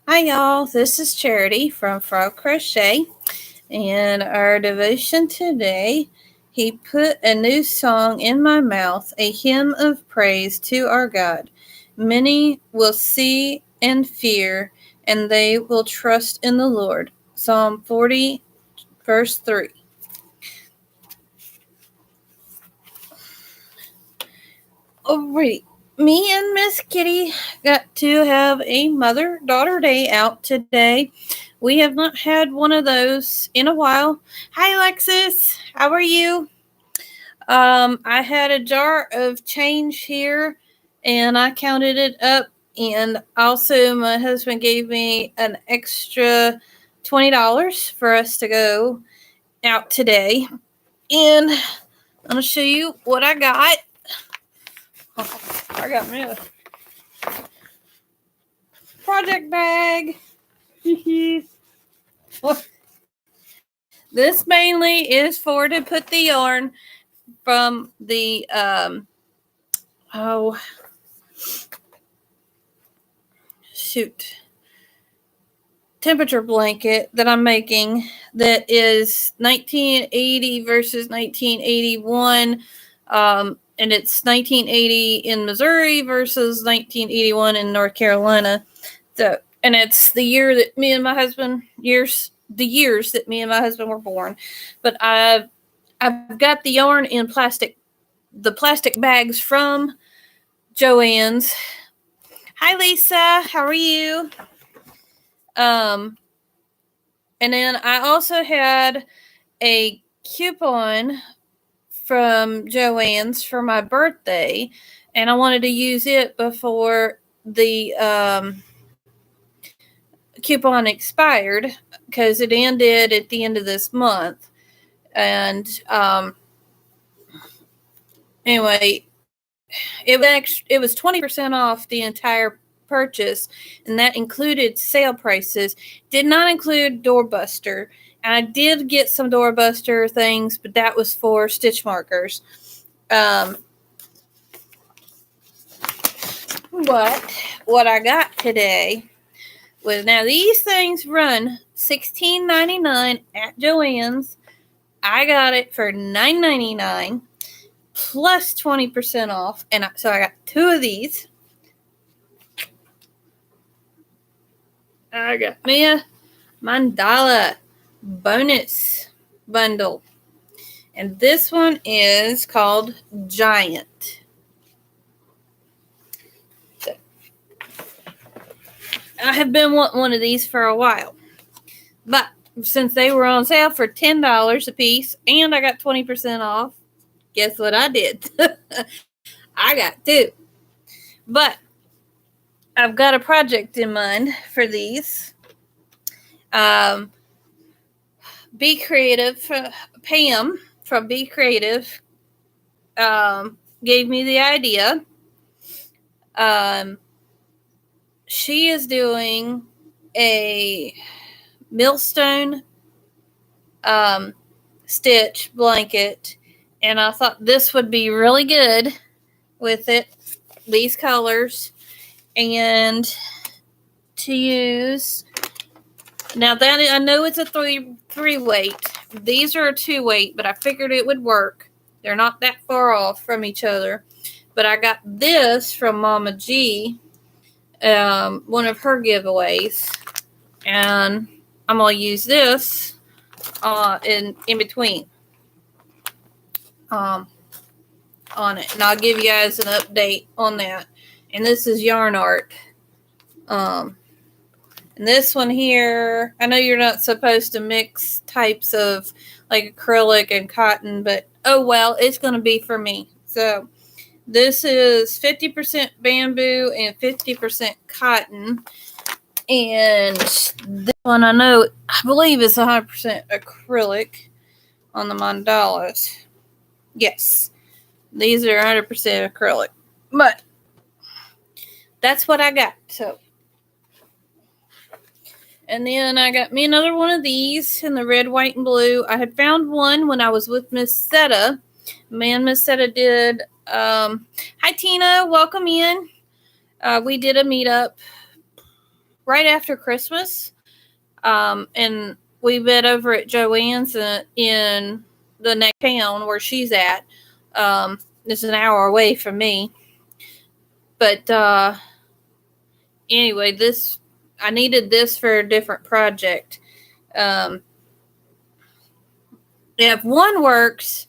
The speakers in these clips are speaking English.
Hi, y'all. This is Charity from F.R.O.G Crochet. And our devotion today, He put a new song in my mouth, a hymn of praise to our God. Many will see and fear, and they will trust in the Lord. Psalm 40, verse 3. Alrighty. Me and Miss Kitty got to have a mother-daughter day out today. We have not had one of those in a while. Hi, Alexis. How are you? I had a jar of change here, and I counted it up. And also, my husband gave me an extra $20 for us to go out today. And I'm going to show you what I got. I got me a project bag. This mainly is for to put the yarn from the temperature blanket that I'm making that is 1980 versus 1981. And it's 1980 in Missouri versus 1981 in North Carolina. So, and it's the year that me and my husband the years that me and my husband were born. But I've got the yarn in the plastic bags from Joann's. Hi, Lisa. How are you? And then I also had a coupon from Joann's for my birthday, and I wanted to use it before the coupon expired because it ended at the end of this month. And anyway, it was 20% off the entire purchase, and that included sale prices. Did not include doorbuster. And I did get some doorbuster things, but that was for stitch markers. What I got today was, now these things run $16.99 at Joann's. I got it for $9.99 plus 20% off, and so I got two of these. I got me a mandala bonus bundle, and this one is called Giant. So, I have been wanting one of these for a while, but since they were on sale for $10 a piece and I got 20% off, guess what I did? I got two. But I've got a project in mind for these. Be Creative, Pam from Be Creative gave me the idea. She is doing a millstone stitch blanket, and I thought this would be really good with it, these colors, and to use. Now that I know it's a three weight. These are a 2 weight, but I figured it would work. They're not that far off from each other. But I got this from Mama G, one of her giveaways, and I'm gonna use this in between on it, and I'll give you guys an update on that. And this is yarn art. And this one here, I know you're not supposed to mix types of like acrylic and cotton, but oh well, it's going to be for me. So this is 50% bamboo and 50% cotton. And this one I believe is 100% acrylic on the mandalas. Yes, these are 100% acrylic. But that's what I got. So. And then I got me another one of these in the red, white, and blue. I had found one when I was with Miss Setta. Miss Setta did. Hi, Tina. Welcome in. We did a meetup right after Christmas. And we met over at Joanne's in the next town where she's at. It's an hour away from me. But anyway, I needed this for a different project. If one works,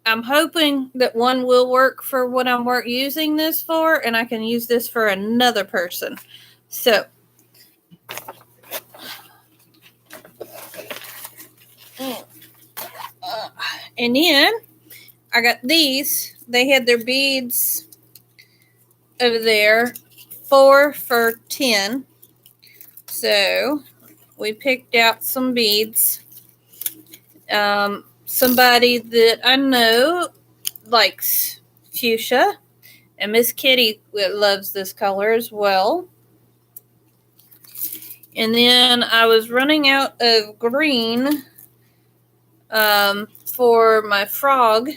I'm hoping that one will work for what I'm using this for, and I can use this for another person. So, and then I got these. They had their beads over there, 4 for $10. So we picked out some beads. Somebody that I know likes fuchsia, and Miss Kitty loves this color as well. And then I was running out of green for my frog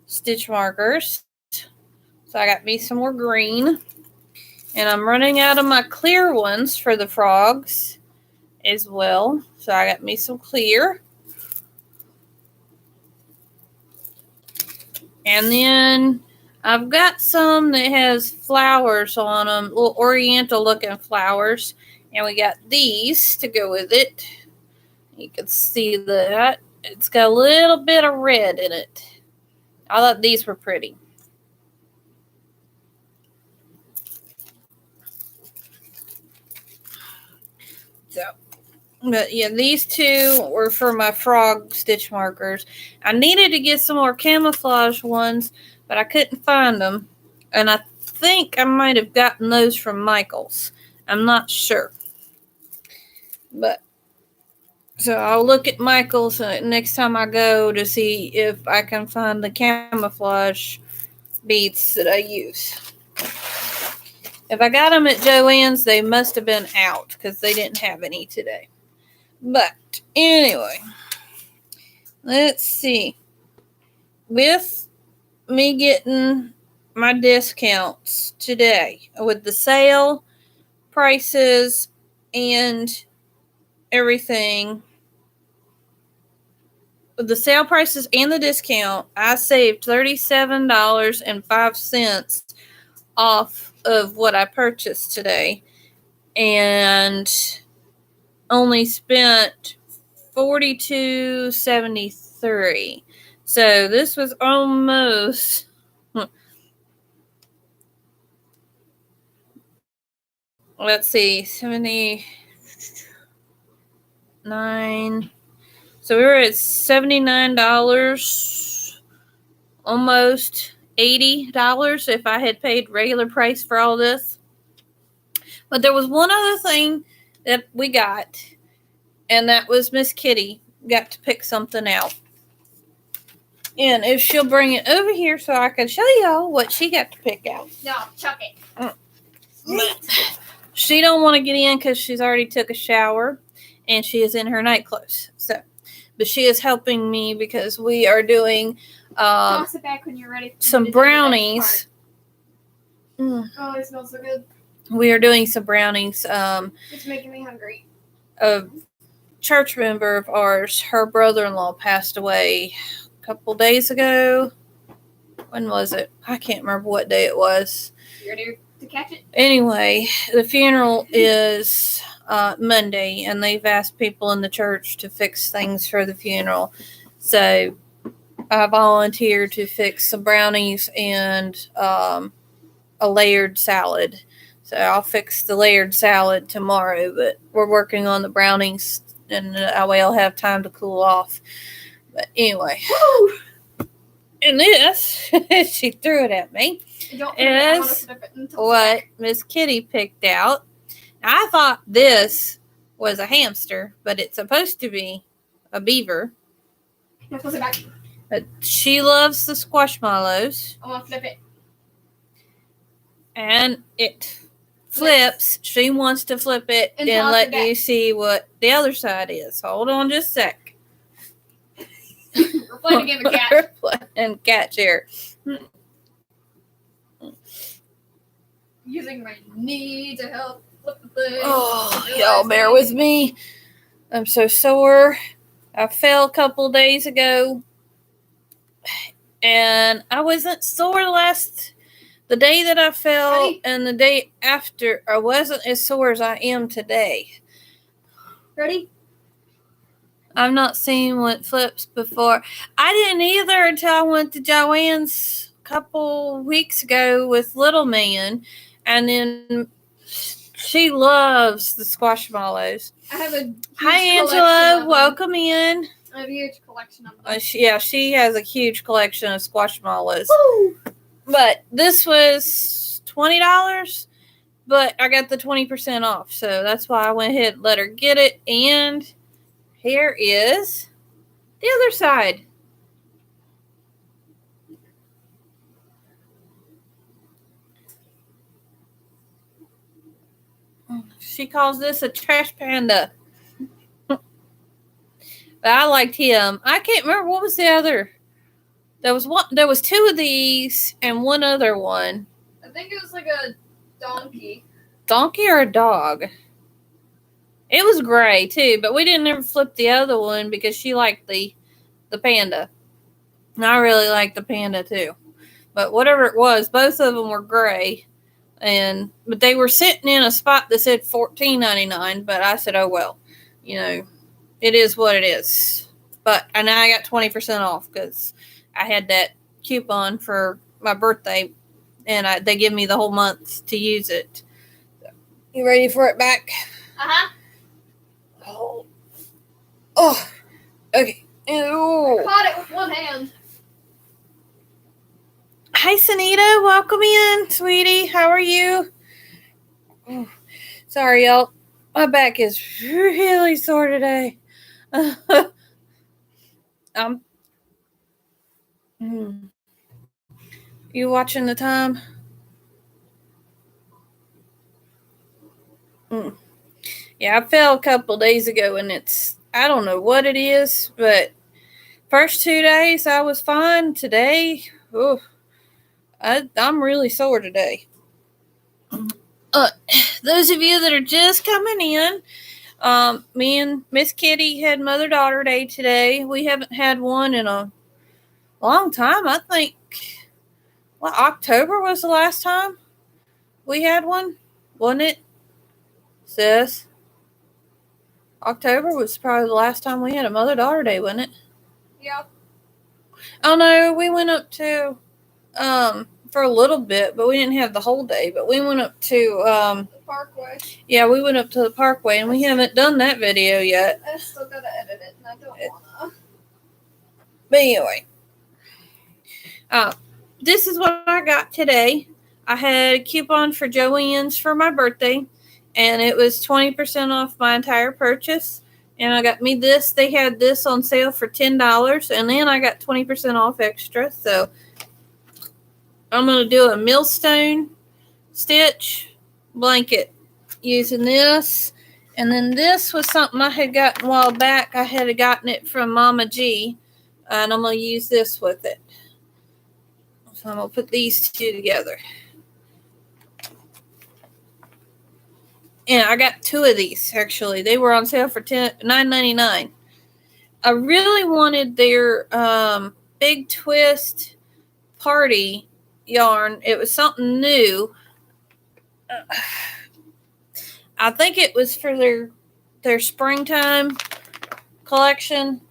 stitch markers. So I got me some more green. And I'm running out of my clear ones for the frogs as well. So I got me some clear. And then I've got some that has flowers on them, little oriental looking flowers. And we got these to go with it. You can see that. It's got a little bit of red in it. I thought these were pretty. So, but yeah, these two were for my frog stitch markers. I needed to get some more camouflage ones, but I couldn't find them. And I think I might have gotten those from Michael's. I'm not sure. But so I'll look at Michael's next time I go to see if I can find the camouflage beads that I use. If I got them at Joanne's, they must have been out because they didn't have any today. But anyway, let's see. With me getting my discounts today with the sale prices and everything, with the sale prices and the discount, I saved $37.05 off of what I purchased today, and only spent $42.73. So this was almost let's see, 79. So we were at $79, almost $80 if I had paid regular price for all this. But there was one other thing that we got, and that was Miss Kitty got to pick something out. And if she'll bring it over here so I can show y'all what she got to pick out. No, chuck it. But she don't want to get in because she's already took a shower and she is in her night clothes. So, but she is helping me because we are doing Toss it back when you're ready. Some brownies. Oh, it smells so good. We are doing some brownies. It's making me hungry. A church member of ours, her brother-in-law passed away a couple days ago. When was it? I can't remember what day it was. You ready to catch it? Anyway, the funeral is Monday, and they've asked people in the church to fix things for the funeral. So I volunteered to fix some brownies and a layered salad. So I'll fix the layered salad tomorrow, but we're working on the brownies, and that way I'll have time to cool off. But anyway, woo! And this, she threw it at me, is what Miss Kitty picked out. I thought this was a hamster, but it's supposed to be a beaver. Now flip it back. But she loves the squashmallows. I want to flip it. And it flips. She wants to flip it and let you see what the other side is. Hold on just a sec. We're playing a game of cat. We're playing cat chair. Using my knee to help flip the thing. Oh, y'all bear with me. I'm so sore. I fell a couple days ago, and I wasn't sore the day that I fell, Ready? and the day after. I wasn't as sore as I am today. Ready? I've not seen what flips before. I didn't either until I went to Joanne's a couple weeks ago with Little Man, and then she loves the squashmallows. I have a huge Hi, collection Angela. of Welcome in. them. I have a huge collection of them. She has a huge collection of squashmallows. Woo! But this was $20, but I got the 20% off, so that's why I went ahead and let her get it. And here is the other side. She calls this a trash panda. But I liked him. I can't remember what was the other. There was two of these and one other one. I think it was like a donkey. Donkey or a dog? It was gray too, but we didn't ever flip the other one because she liked the panda. And I really liked the panda too. But whatever it was, both of them were gray. But they were sitting in a spot that said $14.99, but I said, oh well, it is what it is. And I got 20% off because I had that coupon for my birthday, and they give me the whole month to use it. You ready for it back? Uh-huh. Oh, okay. Ew. I caught it with one hand. Hi, Sanita. Welcome in, sweetie. How are you? Oh, sorry, y'all. My back is really sore today. You watching the time? Yeah, I fell a couple days ago, and I don't know what it is, but first 2 days I was fine. Today, I'm really sore today. Those of you that are just coming in, me and Miss Kitty had Mother-Daughter Day today. We haven't had one in a long time. I think, October was the last time we had one, wasn't it, sis? October was probably the last time we had a Mother-Daughter Day, wasn't it? Yeah. Oh, no, we went up to, for a little bit, but we didn't have the whole day. But we went up to, the Parkway. Yeah, we went up to the Parkway, and we haven't done that video yet. I still gotta edit it, and I don't wanna. But anyway, this is what I got today. I had a coupon for Joanne's for my birthday, and it was 20% off my entire purchase. And I got me this. They had this on sale for $10, and then I got 20% off extra. So I'm going to do a millstone stitch blanket using this. And then this was something I had gotten a while back. I had gotten it from Mama G, and I'm going to use this with it. So I'm going to put these two together. And I got two of these, actually. They were on sale for $9.99. I really wanted their Big Twist Party yarn. It was something new. I think it was for their springtime collection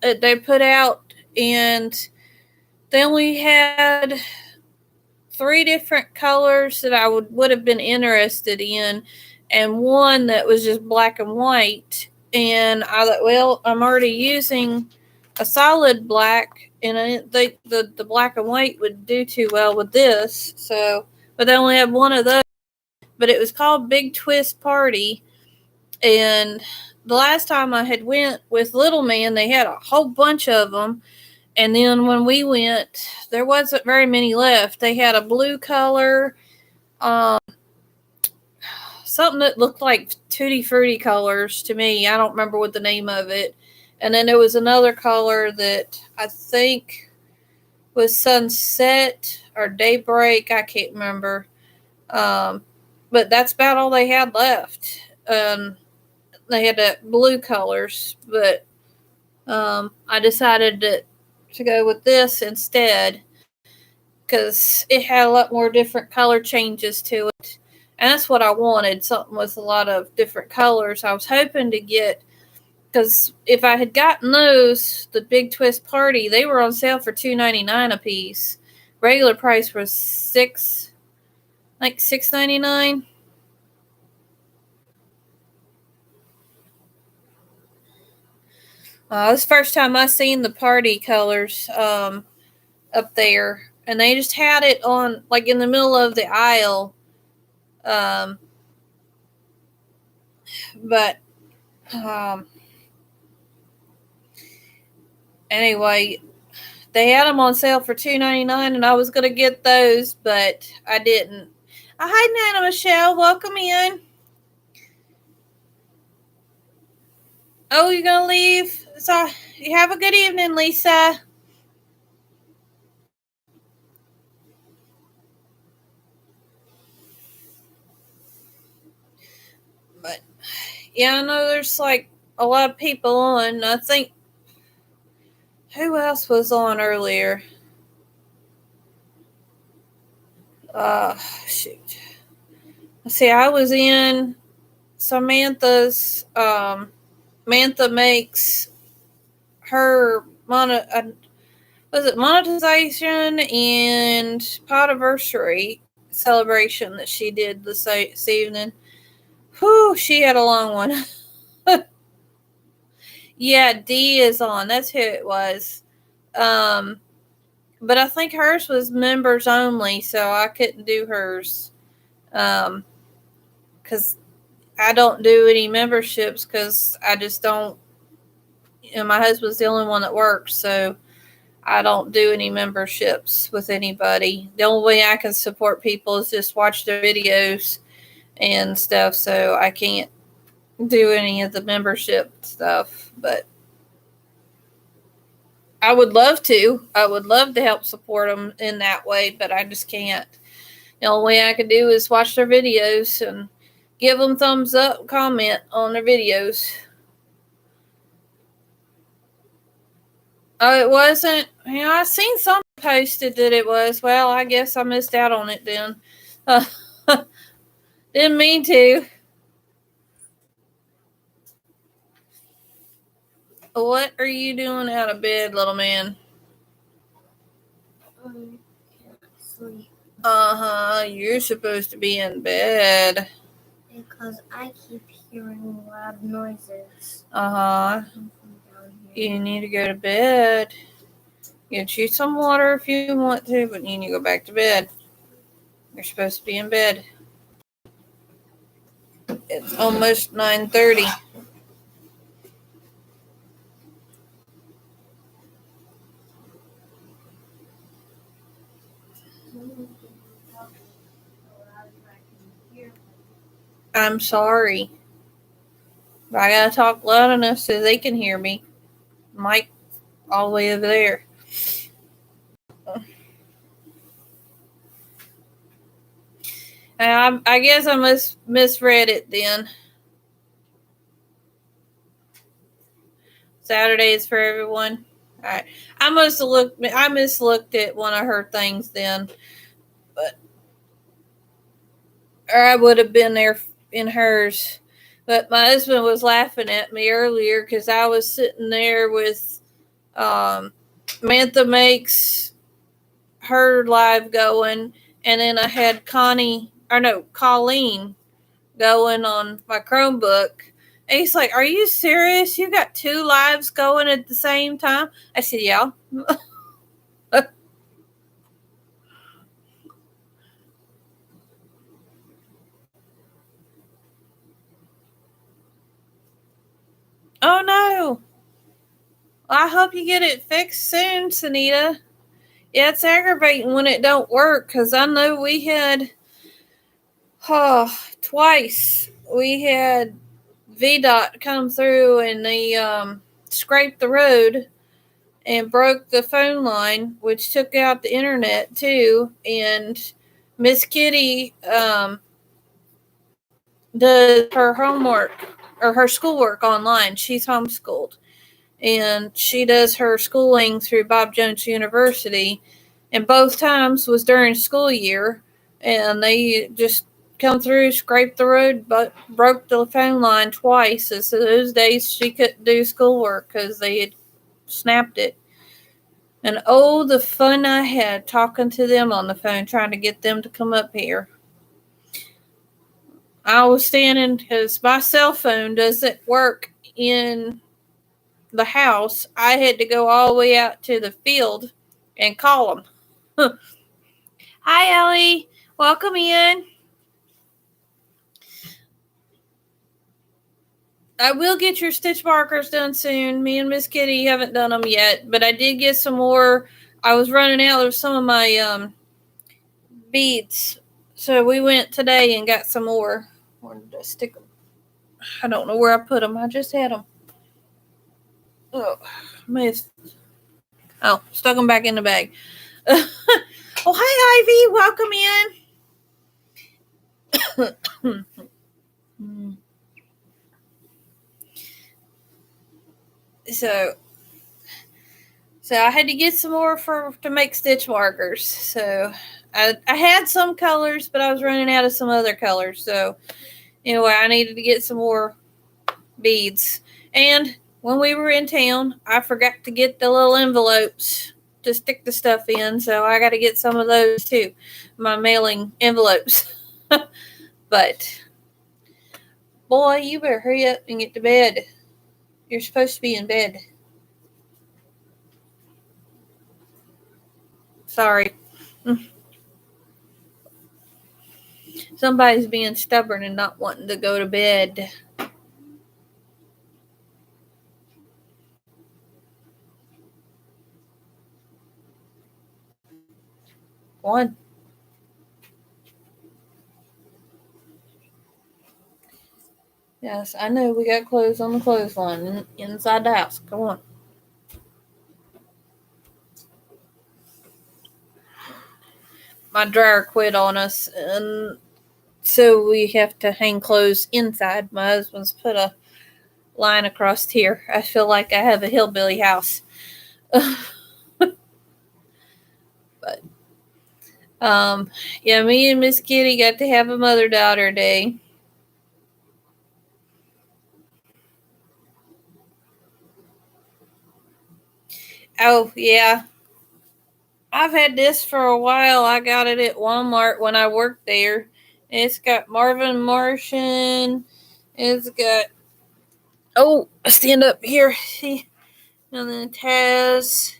that they put out. And they only had 3 different colors that I would have been interested in, and one that was just black and white. And I thought, well, I'm already using a solid black, and I didn't think the black and white would do too well with this. So, but they only had one of those. But it was called Big Twist Party, and the last time I had went with Little Man, they had a whole bunch of them. And then when we went, there wasn't very many left. They had a blue color, something that looked like Tutti Frutti colors to me. I don't remember what the name of it. And then there was another color that I think was Sunset or Daybreak. I can't remember. but that's about all they had left. They had blue colors, but I decided to go with this instead because it had a lot more different color changes to it. And that's what I wanted, something with a lot of different colors. I was hoping to get, because if I had gotten those, the Big Twist Party, they were on sale for $2.99 a piece. Regular price was $6.99. This is the first time I seen the party colors up there, and they just had it on like in the middle of the aisle. Um, but anyway, they had them on sale for $2.99, and I was gonna get those, but I didn't. Hi, Nana Michelle. Welcome in. Oh, you're gonna leave? So you have a good evening, Lisa. But yeah, I know there's like a lot of people on. I think who else was on earlier? Shoot. See, I was in Samantha's. Mantha makes her was it monetization and podiversary celebration that she did this evening. Whew, she had a long one. Yeah, D is on. That's who it was. But I think hers was members only, so I couldn't do hers. Because I don't do any memberships because I just don't. My husband's the only one that works, so I don't do any memberships with anybody. The only way I can support people is just watch their videos and stuff, so I can't do any of the membership stuff. But I would love to. I would love to help support them in that way, but I just can't. The only way I can do is watch their videos and give them thumbs up, comment on their videos. Oh, it wasn't? I seen some posted that it was. Well, I guess I missed out on it then. Didn't mean to. What are you doing out of bed, little man? I can't sleep. You're supposed to be in bed. Because I keep hearing loud noises. You need to go to bed. Get you some water if you want to, but you need to go back to bed. You're supposed to be in bed. It's almost 9:30. I'm sorry. But I gotta talk loud enough so they can hear me. Mike all the way over there. I guess I misread it then. Saturday is for everyone. All right. I mislooked at one of her things then. Or I would have been there in hers. But my husband was laughing at me earlier because I was sitting there with Mantha makes her live going, and then I had Colleen going on my Chromebook. And he's like, "Are you serious? You got two lives going at the same time?" I said, "Yeah." Oh no. I hope you get it fixed soon, Sunita. Yeah, it's aggravating when it don't work because I know we had twice we had VDOT come through and they scraped the road and broke the phone line, which took out the internet too. And Miss Kitty does her homework or her schoolwork online. She's homeschooled. And she does her schooling through Bob Jones University. And both times was during school year. And they just come through, scraped the road, but broke the phone line twice. And so those days she couldn't do schoolwork because they had snapped it. And oh, the fun I had talking to them on the phone, trying to get them to come up here. I was standing because my cell phone doesn't work in the house. I had to go all the way out to the field and call them. Hi, Ellie. Welcome in. I will get your stitch markers done soon. Me and Miss Kitty haven't done them yet, but I did get some more. I was running out of some of my beads, so we went today and got some more. Where did I stick them? I don't know where I put them. I just had them. Oh, missed. Oh, stuck them back in the bag. Oh, hi, Ivy. Welcome in. So I had to get some more to make stitch markers. So I had some colors, but I was running out of some other colors. So anyway, I needed to get some more beads. And when we were in town, I forgot to get the little envelopes to stick the stuff in. So I got to get some of those too, my mailing envelopes. But boy, you better hurry up and get to bed. You're supposed to be in bed. Sorry. Somebody's being stubborn and not wanting to go to bed. One. Yes, I know we got clothes on the clothesline inside the house. Come on. My dryer quit on us, and so we have to hang clothes inside. My husband's put a line across here. I feel like I have a hillbilly house. But yeah, me and Miss Kitty got to have a mother-daughter day. Oh, yeah. I've had this for a while. I got it at Walmart when I worked there. It's got Marvin Martian. It's got, oh, stand up here. See? And then Taz.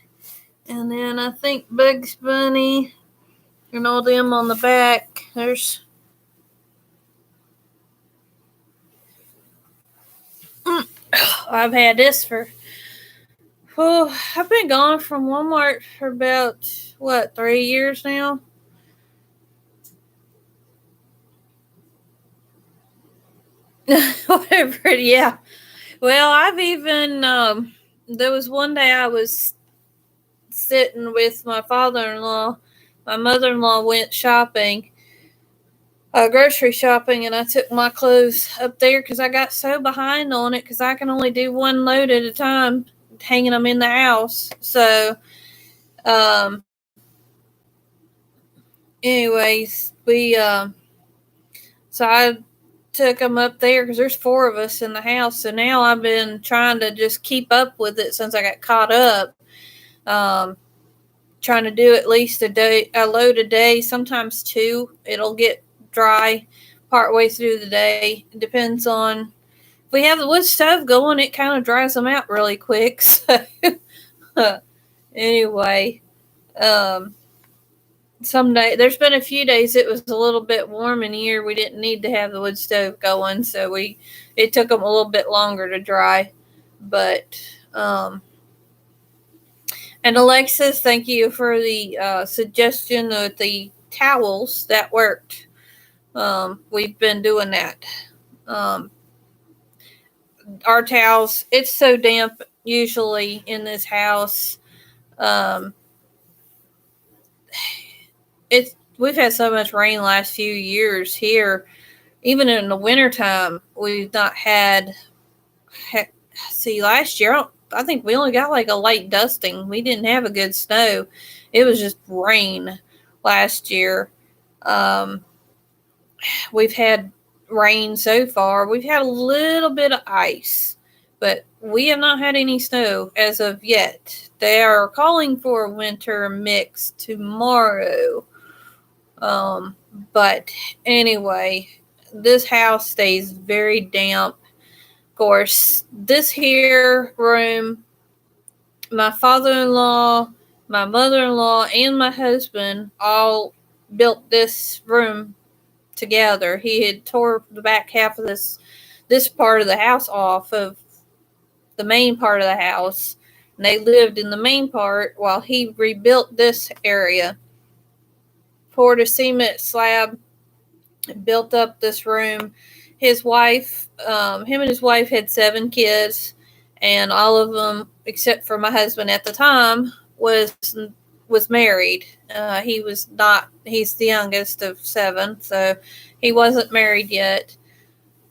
And then I think Bugs Bunny. And all them on the back. There's. I've had this for. Oh, I've been gone from Walmart for about, 3 years now? Whatever, yeah. Well, I've even, there was one day I was sitting with my father-in-law. My mother-in-law went shopping, grocery shopping, and I took my clothes up there because I got so behind on it because I can only do one load at a time, hanging them in the house. So, anyways, so I took them up there because there's 4 of us in the house. So now I've been trying to just keep up with it since I got caught up. Trying to do at least a load a day, sometimes 2. It'll get dry partway through the day. It depends on if we have the wood stove going, it kind of dries them out really quick. So anyway, there's been a few days it was a little bit warm in here. We didn't need to have the wood stove going, so it took them a little bit longer to dry. But and Alexis, thank you for the suggestion of the towels. That worked. We've been doing that. Our towels, it's so damp usually in this house. We've had so much rain last few years here. even in the wintertime, we've not had. See, last year, I think we only got like a light dusting. We didn't have a good snow. It was just rain last year. We've had rain so far. We've had a little bit of ice, but we have not had any snow as of yet. They are calling for a winter mix tomorrow. But anyway, this house stays very damp. Of course, this here room, my father-in-law, my mother-in-law, and my husband all built this room together. He had tore the back half of this part of the house off of the main part of the house, and they lived in the main part while he rebuilt this area. Poured a cement slab, built up this room. His wife, him and his wife had 7 kids, and all of them, except for my husband at the time, was married. He was not. He's the youngest of 7, so he wasn't married yet.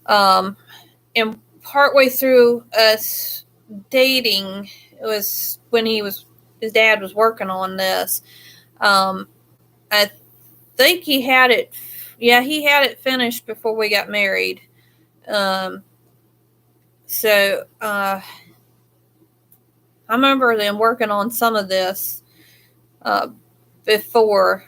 And partway through us dating, it was when his dad was working on this. I think he had it. Yeah, he had it finished before we got married. So I remember them working on some of this before.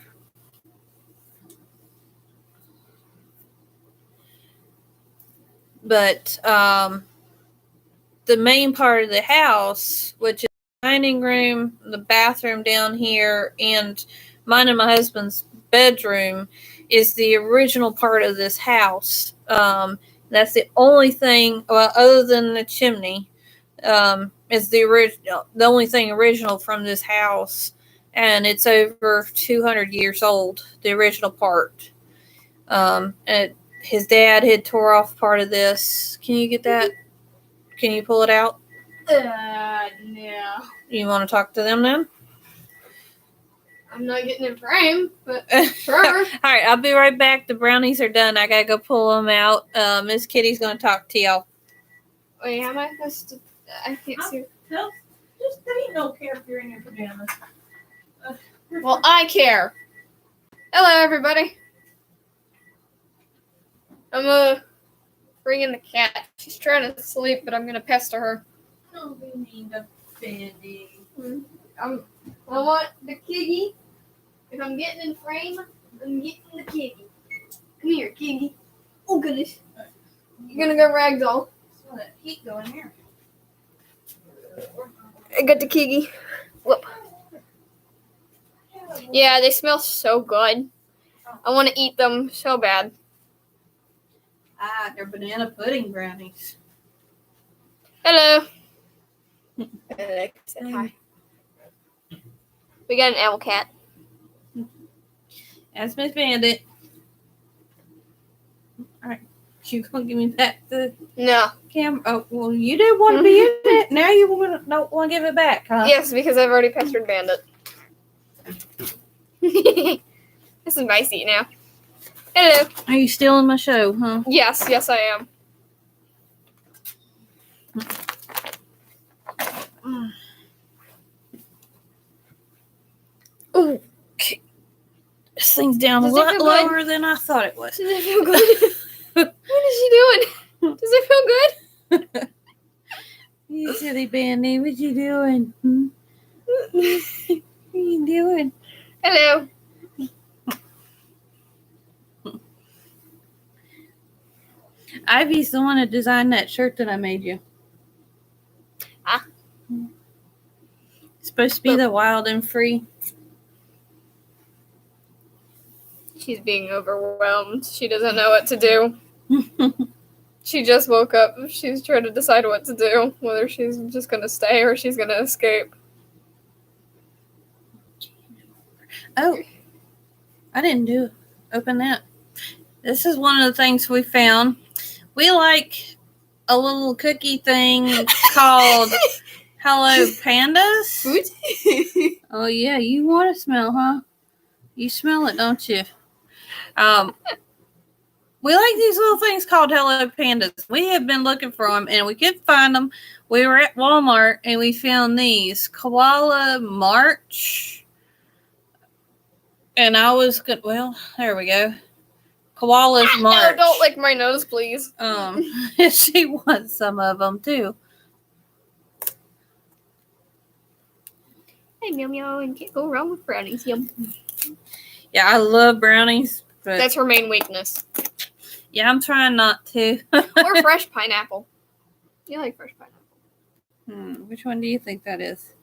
But the main part of the house, which is the dining room, the bathroom down here, and mine and my husband's bedroom, is the original part of this house. That's the only thing, well, other than the chimney, is the original. The only thing original from this house, and it's over 200 years old. The original part. And his dad had tore off part of this. Can you get that? Can you pull it out? No. You want to talk to them then? I'm not getting in frame, but sure. All right, I'll be right back. The brownies are done. I gotta go pull them out. Miss Kitty's gonna talk to y'all. Wait, how am I supposed to? I can't see. Just they don't care if you're in your pajamas. Well, I care. Hello, everybody. I'm bring in the cat. She's trying to sleep, but I'm gonna pester her. Don't be mean to Betty. I want the kitty. If I'm getting in frame, I'm getting the kitty. Come here, kitty. Oh goodness. You're gonna go ragdoll. So that heat go in here. I got the kitty. Whoop. Yeah, they smell so good. I want to eat them so bad. Ah, they're banana pudding brownies. Hello. Hi. We got an owl cat. That's Miss Bandit. All right, you gonna give me back the No. camera? Oh, well, you didn't want to be in it. Now you don't want to give it back, huh? Yes, because I've already pestered Bandit. This is my seat now. Hello. Are you still in my show, huh? Yes, I am. Oh, okay. This thing's down a Does it lot feel good? lower than I thought it was. Does it feel good? What is she doing? Does it feel good? You silly Bandy, what you doing? What are you doing? Hello. Ivy's the one that designed that shirt that I made you. Ah. It's supposed to be the wild and free. She's being overwhelmed. She doesn't know what to do. She just woke up. She's trying to decide what to do. Whether she's just going to stay or she's going to escape. Oh, I didn't do it. Open that. This is one of the things we found. We like a little cookie thing called Hello Pandas. Food? Oh, yeah, you want to smell, huh? You smell it, don't you? We like these little things called Hello Pandas. We have been looking for them, and we couldn't find them. We were at Walmart, and we found these. Koala March. And I was good. Well, there we go. Koala's March. No, don't lick my nose, please. She wants some of them, too. Hey, meow meow, and can't go wrong with brownies. Yum. Yeah, I love brownies. But That's her main weakness. yeah, I'm trying not to. Or fresh pineapple. You like fresh pineapple. Which one do you think that is?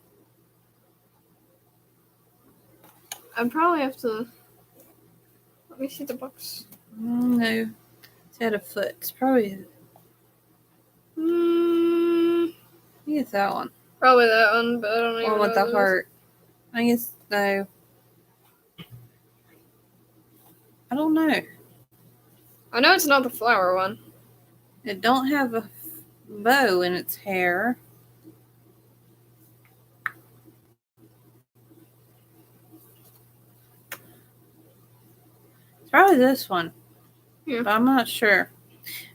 I'd probably have to... Let me see the box. No. It's at a foot. It's probably... I think it's that one. Probably that one, but I don't even One know with the what it is. heart. I think it's no. I don't know. I know it's not the flower one. It don't have a bow in its hair. It's probably this one. Yeah. But I'm not sure.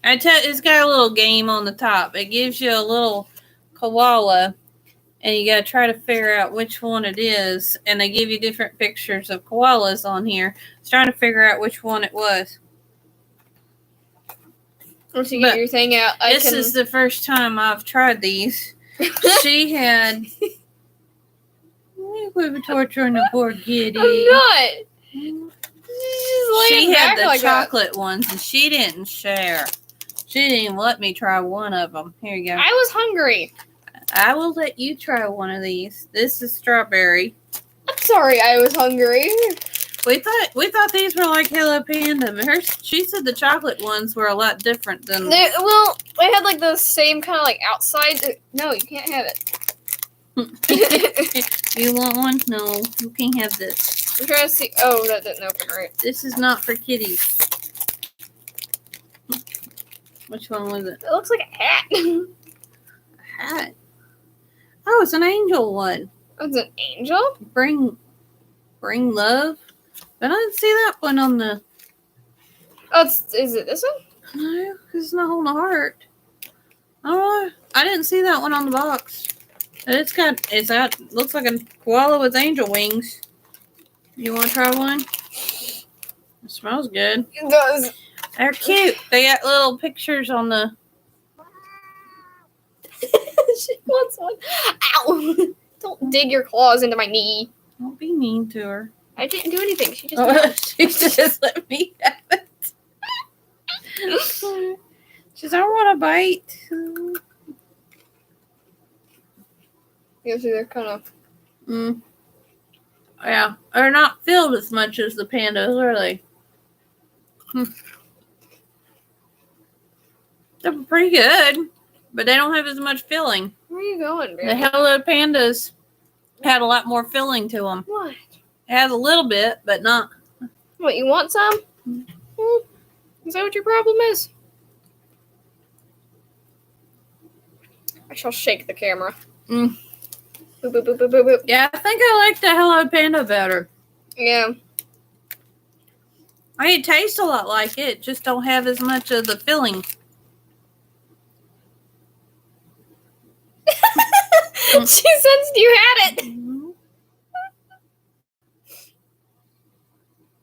It's got a little game on the top. It gives you a little koala, and you got to try to figure out which one it is. And they give you different pictures of koalas on here. I was trying to figure out which one it was. Once you get your thing out, This is the first time I've tried these. She had... We're torturing the poor kitty. I'm not. She's laying She had back the like chocolate ones, and she didn't share. She didn't even let me try one of them. Here you go. that. I was hungry. I will let you try one of these. This is strawberry. I'm sorry I was hungry. We thought these were like Hello Panda. She said the chocolate ones were a lot different than. They had like the same kind of like outside. No, you can't have it. You want one? No, you can't have this. I'm trying to see. Oh, that didn't open right. This is not for kitties. Which one was it? It looks like a hat. A hat. Oh, it's an angel one. It's an angel? Bring love. But I didn't see that one on the. Oh, is it this one? No, because it's not on the heart. I don't know. I didn't see that one on the box. But looks like a koala with angel wings. You want to try one? It smells good. It does. They're cute. They got little pictures on the. She wants one. Ow! Don't dig your claws into my knee. Don't be mean to her. I didn't do anything. She just. She just let me have it. She's, I want a bite. You see, they're kind of. Yeah, they're not filled as much as the pandas, are they? They're pretty good, but they don't have as much filling. Where are you going, baby? The Hello Pandas had a lot more filling to them. What? It has a little bit, but not. What, you want some? Is that what your problem is? I shall shake the camera. Boop, boop, boop, boop, boop, boop. Yeah, I think I like the Hello Panda better. Yeah. I mean, it tastes a lot like it, just don't have as much of the filling. She sensed you had it.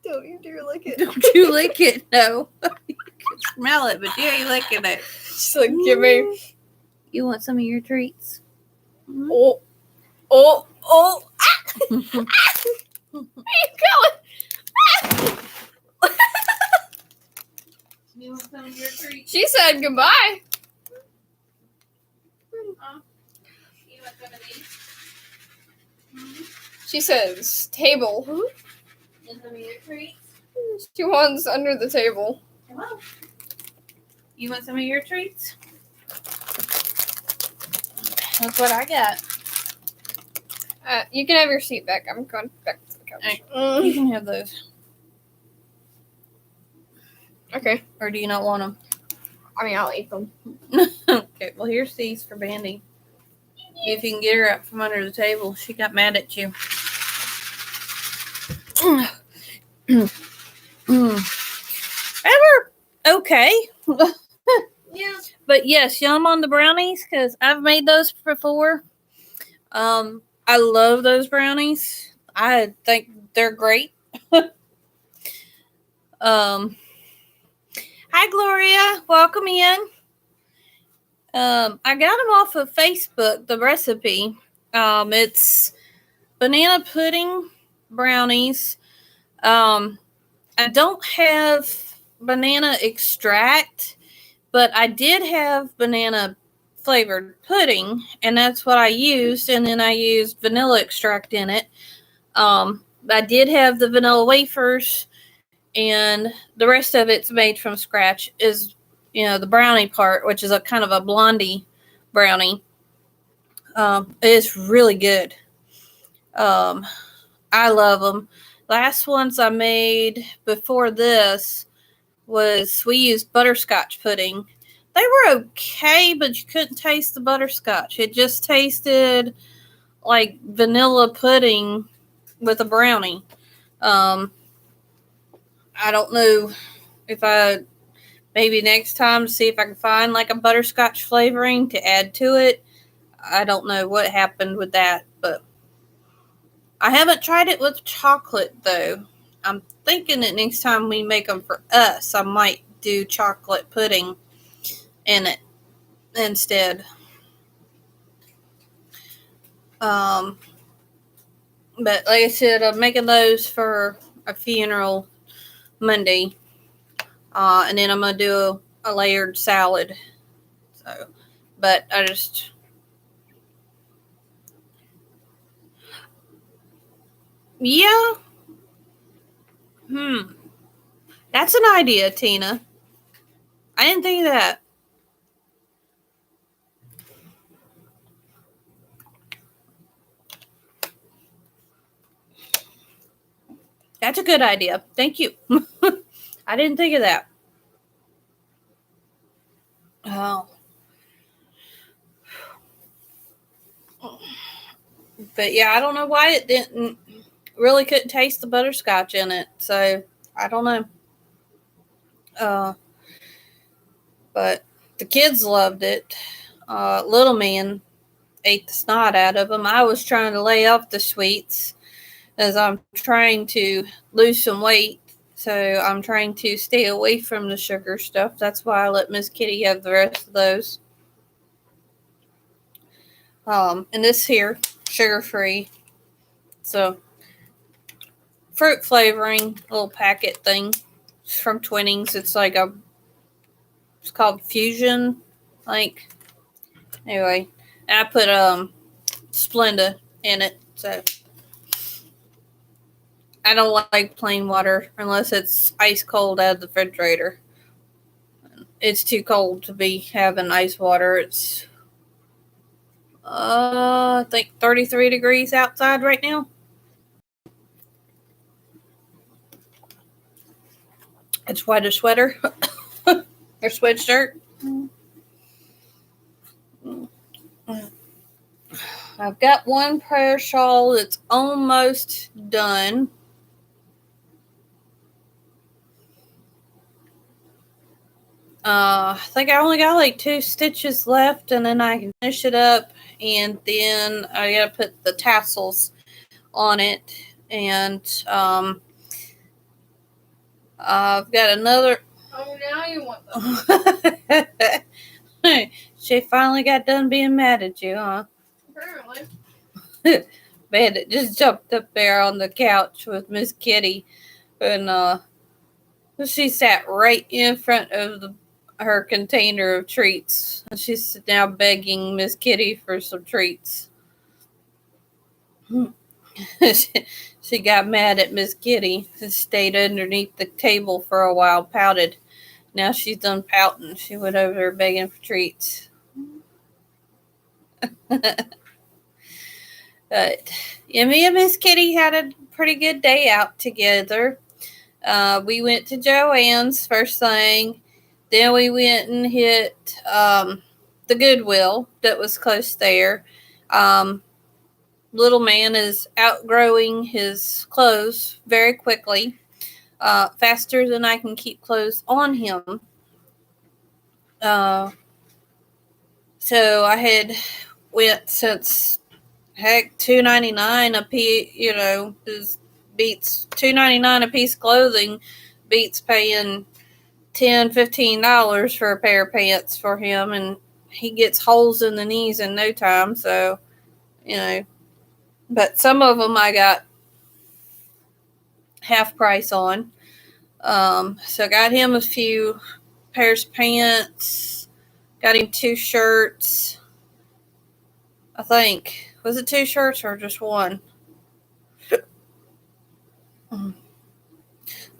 Don't you dare lick it. Don't you lick it? No. You can smell it, but you ain't licking it. She's like, give me. You want some of your treats? Oh. Ah! Where you going? You want some of your treats? She said goodbye. You want some of these? She says table. And some of your treats? She wants under the table. Come on. You want some of your treats? That's what I got. You can have your seat back. I'm going back to the couch. You can have those. Okay. Or do you not want them? I mean, I'll eat them. Okay, well, here's these for Bandy. If you can get her up from under the table. She got mad at you. Okay. Yeah. But yes, yum on the brownies because I've made those before. I love those brownies. I think they're great. Hi Gloria, welcome in. I got them off of Facebook. The recipe. It's banana pudding brownies. I don't have banana extract, but I did have banana flavored pudding, and that's what I used. And then I used vanilla extract in it. I did have the vanilla wafers, and the rest of it's made from scratch. Is the brownie part, which is a kind of a blondie brownie. It's really good. I love them. Last ones I made before this was we used butterscotch pudding. They were okay, but you couldn't taste the butterscotch. It just tasted like vanilla pudding with a brownie. I don't know if I maybe next time see if I can find like a butterscotch flavoring to add to it. I don't know what happened with that, but I haven't tried it with chocolate though. I'm thinking that next time we make them for us, I might do chocolate pudding in it instead. But like I said, I'm making those for a funeral Monday, and then I'm gonna do a layered salad. So, but I just yeah, that's an idea, Tina. I didn't think of that. That's a good idea. Thank you. I didn't think of that. Oh. But yeah, I don't know why it didn't really couldn't taste the butterscotch in it. So I don't know. But the kids loved it. Little man ate the snot out of them. I was trying to lay off the sweets as I'm trying to lose some weight. So I'm trying to stay away from the sugar stuff. That's why I let Miss Kitty have the rest of those. And this here, sugar free. So fruit flavoring little packet thing. It's from Twinings. It's called Fusion. Like anyway. And I put Splenda in it. So I don't like plain water unless it's ice cold out of the refrigerator. It's too cold to be having ice water. It's I think 33 degrees outside right now. It's quite a sweater or sweatshirt. I've got one prayer shawl that's almost done. I think I only got like 2 stitches left, and then I can finish it up, and then I gotta put the tassels on it, and I've got another. Oh, now you want them. She finally got done being mad at you, huh? Apparently. Bandit just jumped up there on the couch with Miss Kitty, and she sat right in front of her container of treats. And she's now begging Miss Kitty for some treats. She got mad at Miss Kitty and stayed underneath the table for a while, pouted. Now she's done pouting. She went over there begging for treats. But yeah, me and Miss Kitty had a pretty good day out together. We went to Joann's first thing. Then we went and hit the Goodwill that was close there. Little man is outgrowing his clothes very quickly, faster than I can keep clothes on him. So I had went since heck $2.99 a piece. Beats $2.99 a piece of clothing beats paying $10-15 for a pair of pants for him, and he gets holes in the knees in no time. So but some of them I got half price on. So I got him a few pairs of pants, got him 2 shirts. I think. Was it 2 shirts or just one?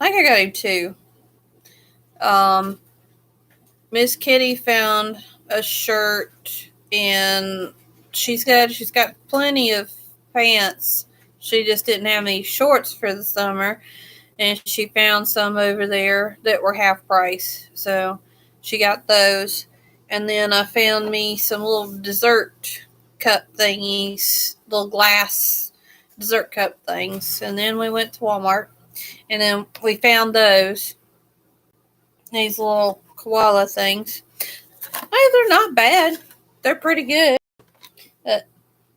I think I got him 2. Miss Kitty found a shirt, and she's got plenty of pants. She just didn't have any shorts for the summer, and she found some over there that were half price. So she got those. And then I found me some little dessert cup thingies, little glass dessert cup things. And then we went to Walmart, and then we found these little koala things. Hey, they're not bad. They're pretty good.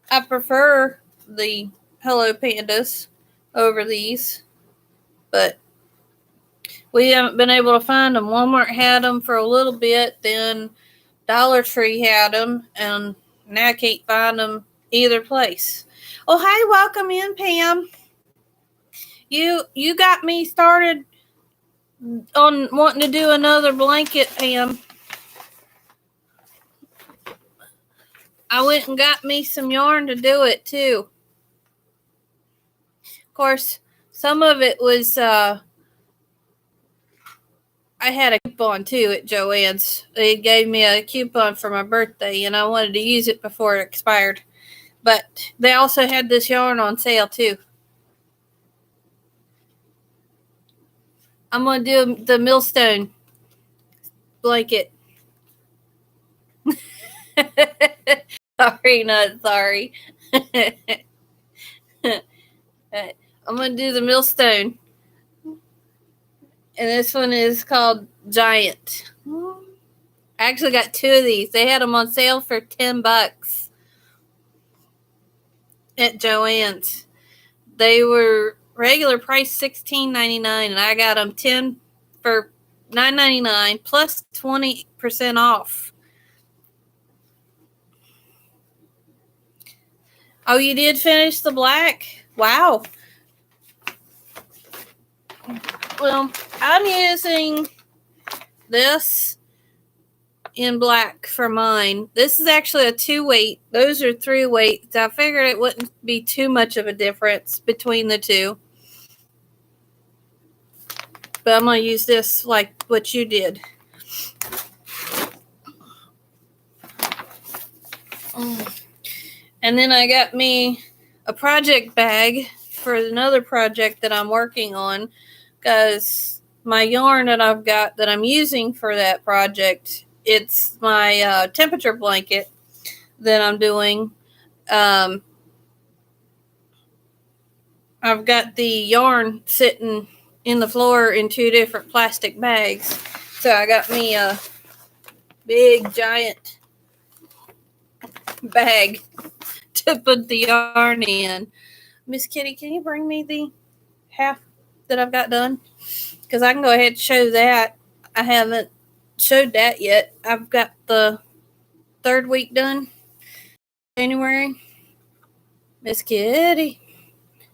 I prefer the Hello Pandas over these, but we haven't been able to find them. Walmart had them for a little bit, then Dollar Tree had them, and now I can't find them either place. Oh, hi, welcome in, Pam. You got me started on wanting to do another blanket, Pam. I went and got me some yarn to do it, too. Of course, some of it was, I had a coupon, too, at Joann's. They gave me a coupon for my birthday, and I wanted to use it before it expired. But they also had this yarn on sale, too. I'm going to do the millstone blanket. Sorry, not sorry. I'm going to do the millstone. And this one is called Giant. I actually got 2 of these. They had them on sale for $10 at Joann's. They were regular price $16.99, and I got them 10 for $9.99 plus 20% off. Oh, you did finish the black? Wow. Well, I'm using this in black for mine. This is actually a 2-weight. Those are 3-weights. I figured it wouldn't be too much of a difference between the two. But I'm going to use this like what you did. And then I got me a project bag for another project that I'm working on, because my yarn that I've got that I'm using for that project, it's my temperature blanket that I'm doing. I've got the yarn sitting in the floor in 2 different plastic bags. So I got me a big giant bag to put the yarn in. Miss Kitty, can you bring me the half that I've got done? Because I can go ahead and show that. I haven't showed that yet. I've got the 3rd week done. January. Miss Kitty.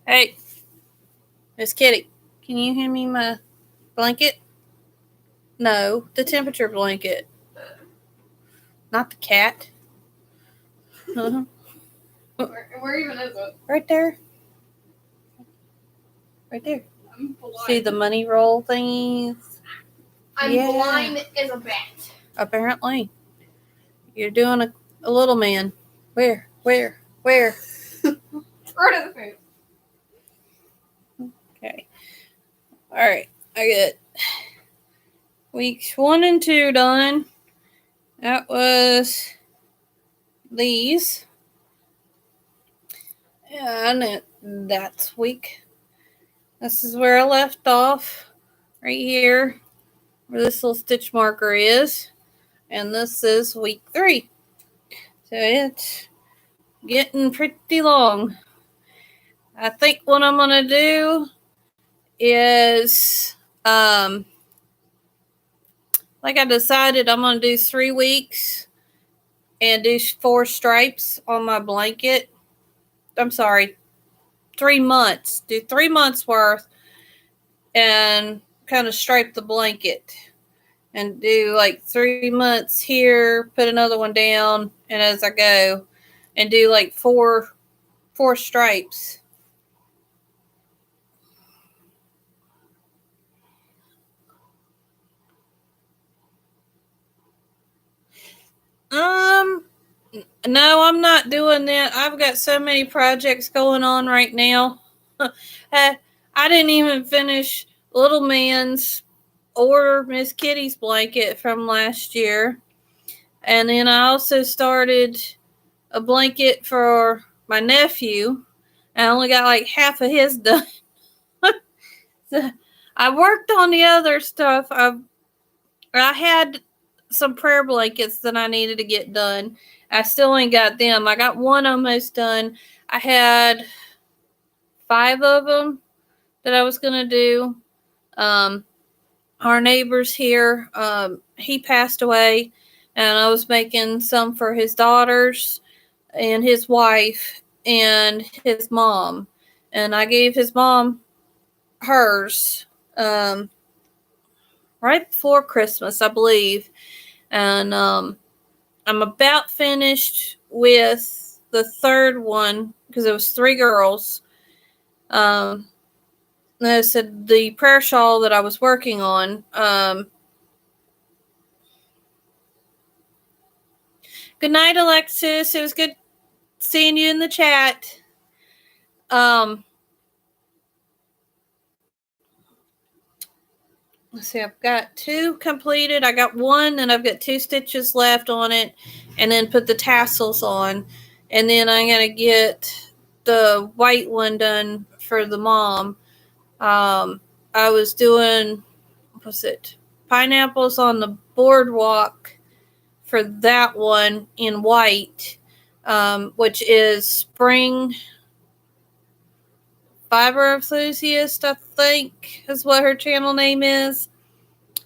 Hey. Miss Kitty, can you hand me my blanket? No, the temperature blanket. Not the cat. Uh-huh. Where even is it? Right there. Right there. I'm blind. See the money roll thingies? I'm blind as a bat. Apparently. You're doing a little man. Where? Right of the face. Okay. Alright. I got weeks 1 and 2 done. That was these. And that's week. This is where I left off. Right here. Where this little stitch marker is. And this is week 3. So it's getting pretty long. I think what I'm going to do is, like I decided I'm going to do 3 weeks and do 4 stripes on my blanket. I'm sorry, 3 months. Do 3 months worth and kind of stripe the blanket. And do like 3 months here, put another one down, and as I go, and do like four stripes. No, I'm not doing that. I've got so many projects going on right now. I didn't even finish Little Man's or Miss Kitty's blanket from last year. And then I also started a blanket for my nephew. I only got like half of his done. So I worked on the other stuff. I had some prayer blankets that I needed to get done. I still ain't got them. I got one almost done. I had 5 of them that I was going to do. Our neighbor's here, he passed away, and I was making some for his daughters and his wife and his mom. And I gave his mom hers right before Christmas, I believe. And I'm about finished with the third one because it was 3 girls. And I said the prayer shawl that I was working on. Good night, Alexis. It was good seeing you in the chat. Let's see, I've got 2 completed. I got 1, and I've got 2 stitches left on it, and then put the tassels on. And then I'm going to get the white one done for the mom. I was doing, pineapples on the boardwalk for that one in white, which is Spring Fiber Enthusiast, I think is what her channel name is.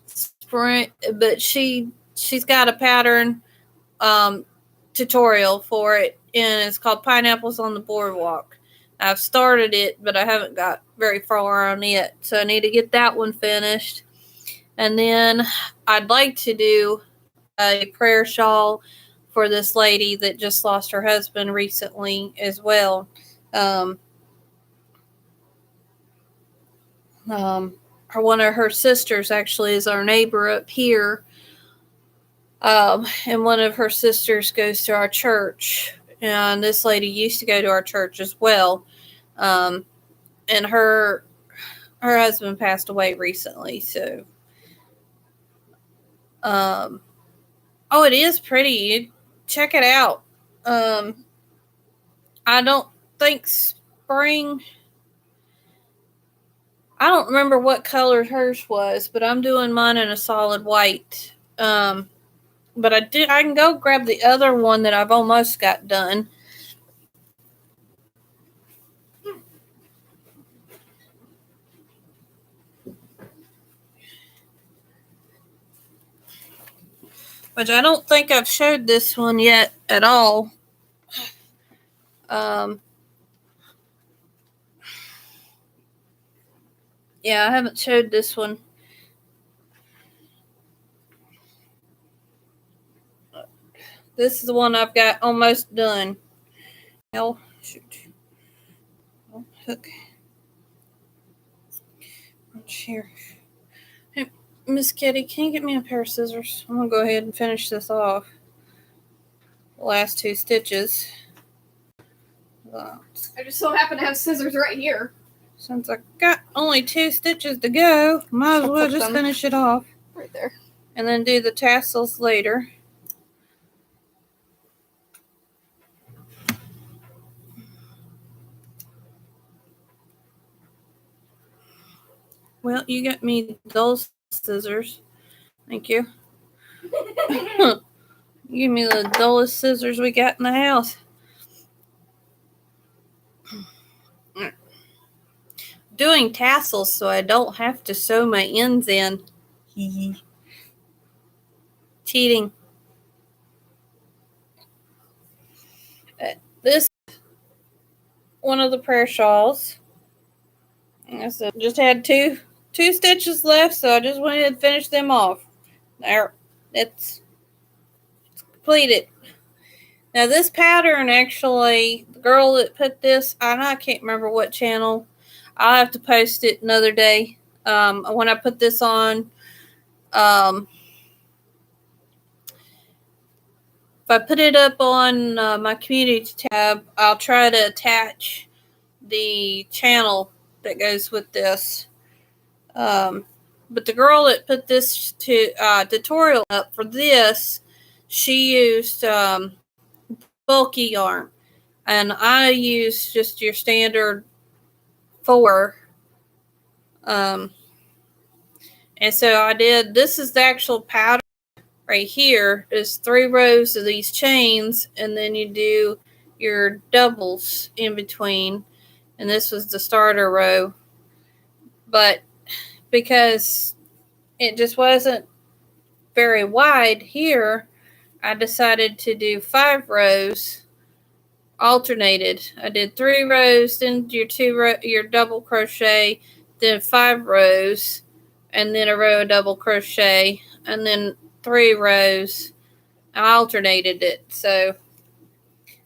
Spring, but she's got a pattern tutorial for it, and it's called Pineapples on the Boardwalk. I've started it, but I haven't got very far on it, so I need to get that one finished. And then I'd like to do a prayer shawl for this lady that just lost her husband recently as well. One of her sisters actually is our neighbor up here. And one of her sisters goes to our church. And this lady used to go to our church as well. And her husband passed away recently. So, oh, it is pretty. Check it out. I don't think spring. I don't remember what color hers was, but I'm doing mine in a solid white. But I can go grab the other one that I've almost got done. Which I don't think I've showed this one yet at all. Yeah, I haven't showed this one. This is the one I've got almost done. Oh, shoot. Oh, hook. Here. Hey, Miss Kitty, can you get me a pair of scissors? I'm going to go ahead and finish this off. The last 2 stitches. I just so happen to have scissors right here. Since I got only 2 stitches to go, might as well just finish it off. Right there. And then do the tassels later. Well, you got me those scissors. Thank you. Give me the dullest scissors we got in the house. Doing tassels so I don't have to sew my ends in. Cheating. This one of the prayer shawls. So just had two stitches left, so I just went ahead and finished them off. There, it's completed. Now this pattern, actually, the girl that put this on, I can't remember what channel. I'll have to post it another day. When I put this on, if I put it up on my community tab, I'll try to attach the channel that goes with this. But the girl that put this tutorial up for this, she used bulky yarn, and I used just your standard 4. And so I did. This is the actual pattern right here. Is 3 rows of these chains, and then you do your doubles in between. And this was the starter row, but because it just wasn't very wide here, I decided to do 5 rows alternated. I did 3 rows, then your double crochet, then 5 rows, and then a row of double crochet, and then 3 rows. I alternated it. So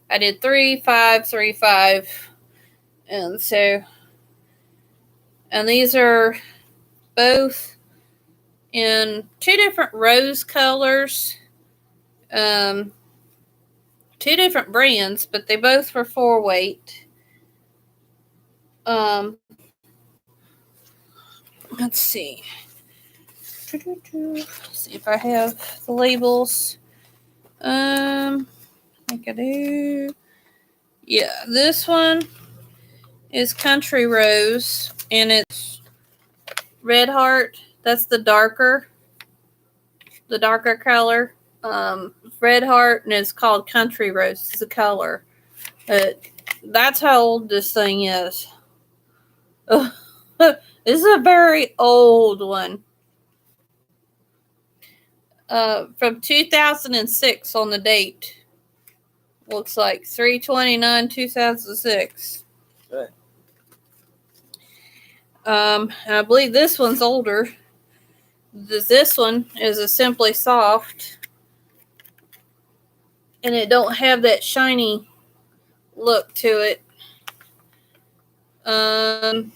I did 3, 5, 3, 5. And these are both in 2 different rose colors, 2 different brands, but they both were 4 weight. Let's see. See if I have the labels. I think I do. Yeah, this one is Country Rose, and it's Red Heart. That's the darker color. Red Heart, and it's called Country Rose. It's the color. That's how old this thing is. This is a very old one. From 2006 on the date. Looks like 3/29/2006. And I believe this one's older. This one is a Simply Soft, and it don't have that shiny look to it. And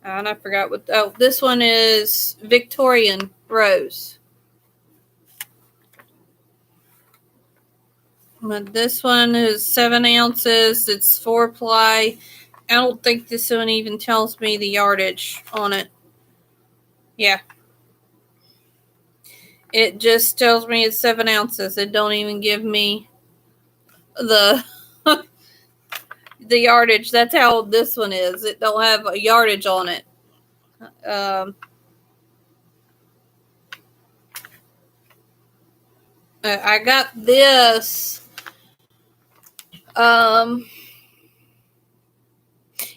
I forgot what. Oh, this one is Victorian Rose. But this one is 7 ounces. It's 4 ply. I don't think this one even tells me the yardage on it. Yeah. It just tells me it's 7 ounces. It don't even give me the the yardage. That's how old this one is. It don't have a yardage on it. I got this.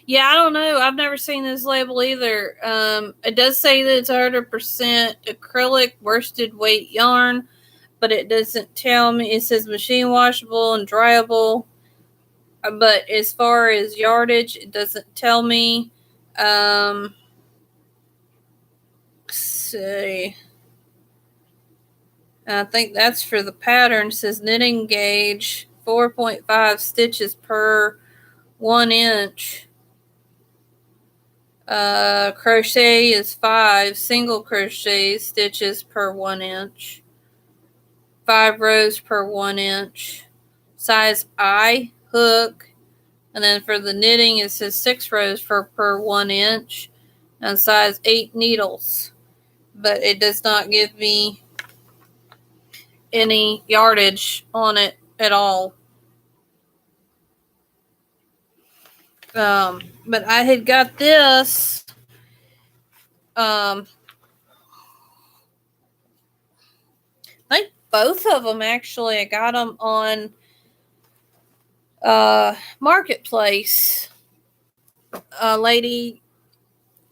Yeah, I don't know. I've never seen this label either. It does say that it's 100% acrylic worsted weight yarn, but it doesn't tell me. It says machine washable and dryable, but as far as yardage, it doesn't tell me. Let's see. I think that's for the pattern. It says knitting gauge 4.5 stitches per 1 inch. Crochet is 5 single crochet stitches per 1 inch. 5 rows per 1 inch. Size I hook. And then for the knitting, it says 6 rows per 1 inch. And size 8 needles. But it does not give me any yardage on it at all. But I had got this both of them actually. I got them on Marketplace. A lady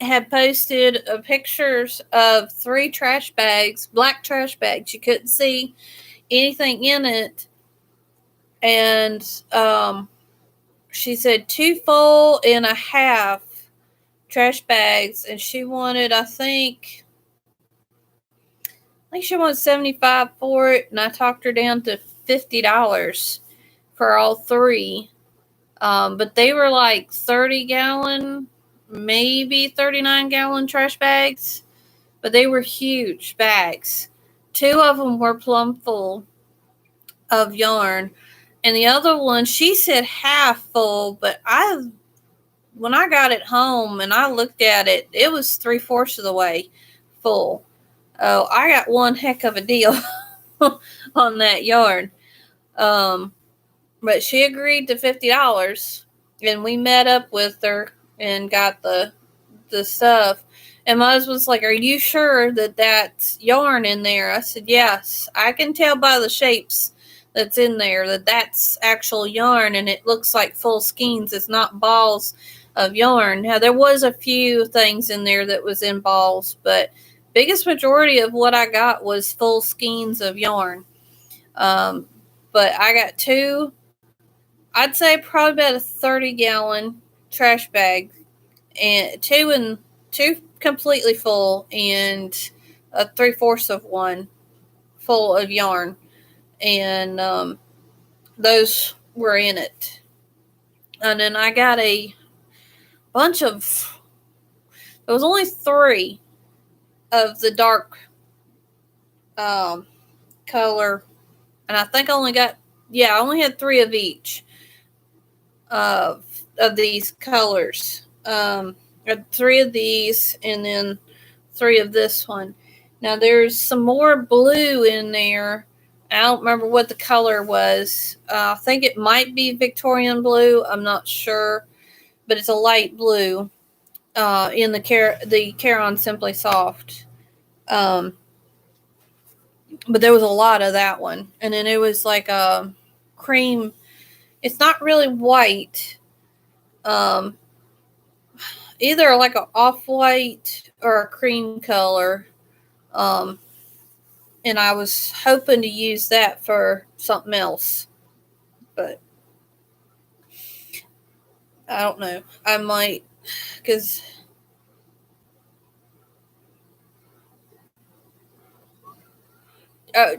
had posted pictures of 3 trash bags, black trash bags. You couldn't see anything in it. And she said 2 full and a half trash bags. And she wanted, I think she wanted $75 for it. And I talked her down to $50 for all 3. But they were like 30-gallon, maybe 39-gallon trash bags. But they were huge bags. 2 of them were plumb full of yarn. And the other one, she said half full. But when I got it home and I looked at it, it was 3/4 of the way full. Oh, I got one heck of a deal on that yarn. But she agreed to $50, and we met up with her and got the stuff. And my husband's like, "Are you sure that that's yarn in there?" I said, "Yes, I can tell by the shapes that's in there that that's actual yarn, and it looks like full skeins. It's not balls of yarn." Now, there was a few things in there that was in balls, but biggest majority of what I got was full skeins of yarn. But I got 2, I'd say probably about a 30-gallon trash bag, and 2 completely full, and a 3/4 of one full of yarn, and those were in it. And then I got a bunch of, there was only 3 of the dark color, and I think I only got, I only had 3 of each of these colors. 3 of these, and then 3 of this one. Now there's some more blue in there. I don't remember what the color was. I think it might be Victorian blue. I'm not sure, but it's a light blue in the Caron Simply Soft. But there was a lot of that one, and then it was like a cream. It's not really white. Either like an off-white or a cream color. And I was hoping to use that for something else. But I don't know. I might, because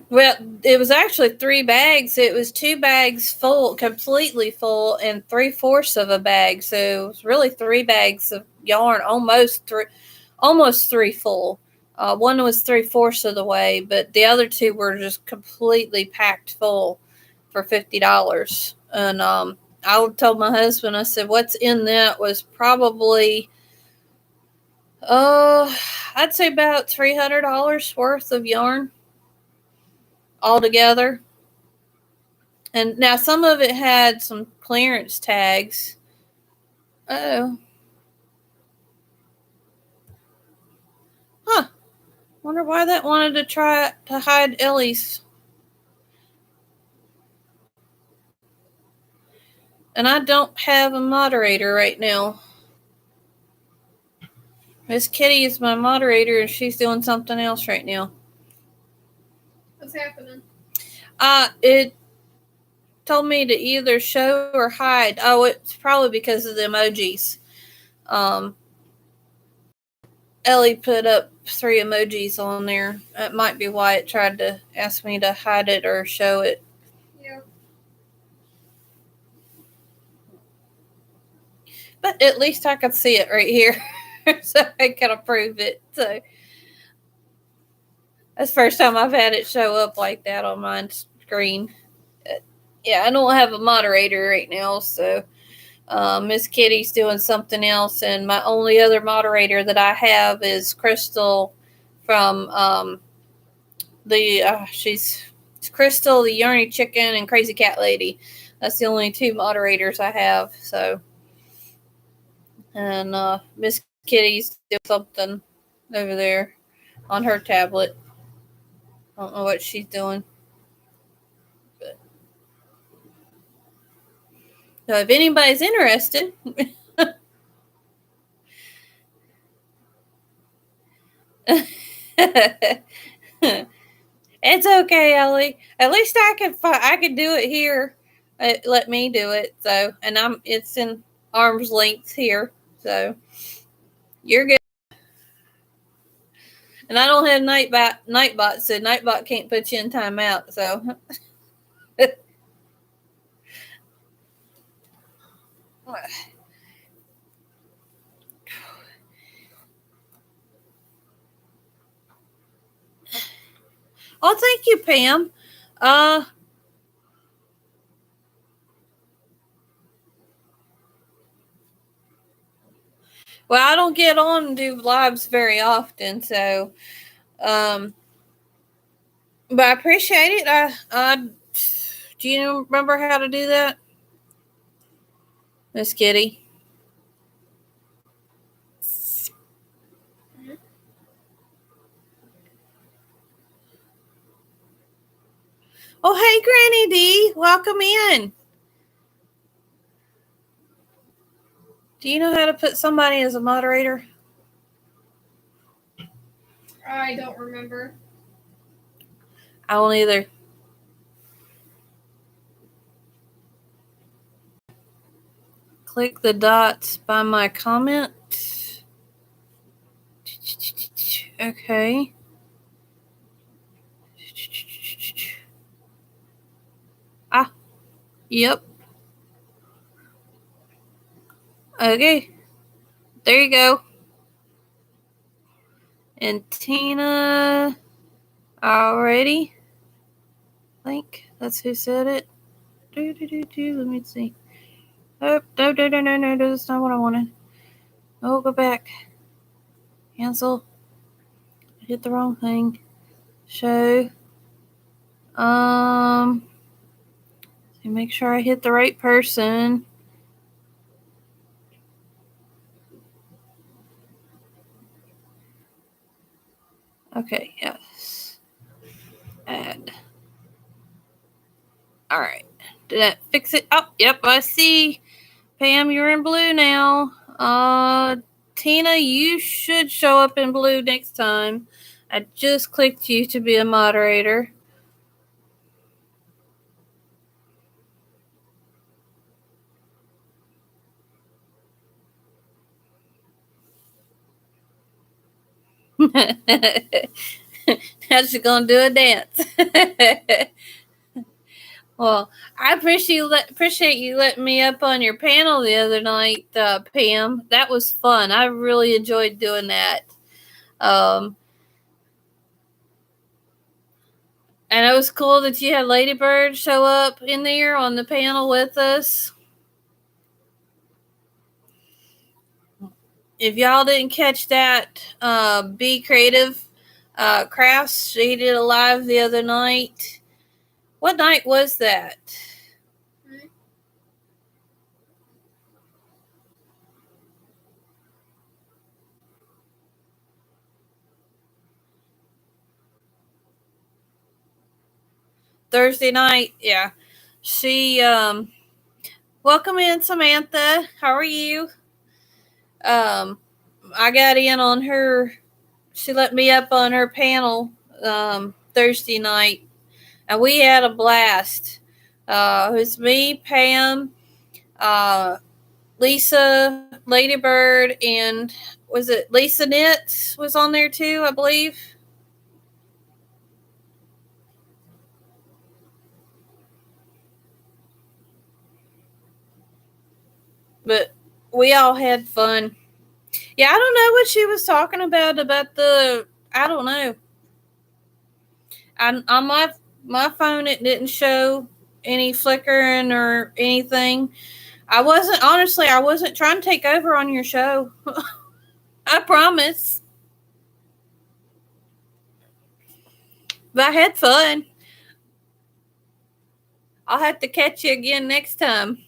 well, it was actually 3 bags. It was 2 bags full, completely full, and 3/4 of a bag. So it was really 3 bags of yarn, almost 3 full. One was 3/4 of the way, but the other 2 were just completely packed full for $50. And I told my husband, I said, "What's in that was probably, I'd say about $300 worth of yarn altogether." And now some of it had some clearance tags. Oh. Huh. Wonder why that wanted to try to hide Ellie's. And I don't have a moderator right now. Miss Kitty is my moderator, and she's doing something else right now. What's happening? It told me to either show or hide. Oh, it's probably because of the emojis. Ellie put up 3 emojis on there. That might be why it tried to ask me to hide it or show it. Yeah. But at least I could see it right here. So I can approve it. So that's the first time I've had it show up like that on my screen. Yeah, I don't have a moderator right now, so Miss Kitty's doing something else, and my only other moderator that I have is Crystal from she's Crystal, the Yarny Chicken, and Crazy Cat Lady. That's the only 2 moderators I have. So, and Miss Kitty's doing something over there on her tablet. I don't know what she's doing. So if anybody's interested, it's okay, Ellie. At least I can do it here. Let me do it. So, and it's in arm's length here. So you're good. And I don't have Nightbot, so Nightbot can't put you in timeout. So. Oh, thank you, Pam. Well, I don't get on and do lives very often, so but I appreciate it. Do you remember how to do that, Miss Kitty? Oh, hey, Granny D, welcome in. Do you know how to put somebody as a moderator? I don't remember. I won't either. Click the dots by my comment. Okay. Yep. Okay. There you go. And Tina, already. I think that's who said it. Let me see. Oh, no, that's not what I wanted. Oh, go back. Cancel. I hit the wrong thing. Show. Make sure I hit the right person. Okay, yes. Add. All right. Did that fix it? Oh, yep, I see. Pam, you're in blue now. Tina, you should show up in blue next time. I just clicked you to be a moderator. Now she's gonna do a dance. Well, I appreciate you letting me up on your panel the other night, Pam. That was fun. I really enjoyed doing that. And it was cool that you had Ladybird show up in there on the panel with us. If y'all didn't catch that, Be Creative Crafts, she did a live the other night. What night was that? Thursday night, yeah. She welcome in, Samantha. How are you? I got in on her. She let me up on her panel Thursday night, and we had a blast. It was me, Pam, Lisa, Ladybird, and was it Lisa Knits was on there too, I believe. But we all had fun. Yeah, I don't know what she was talking about the. I don't know. On my phone, it didn't show any flickering or anything. I wasn't trying to take over on your show. I promise. But I had fun. I'll have to catch you again next time.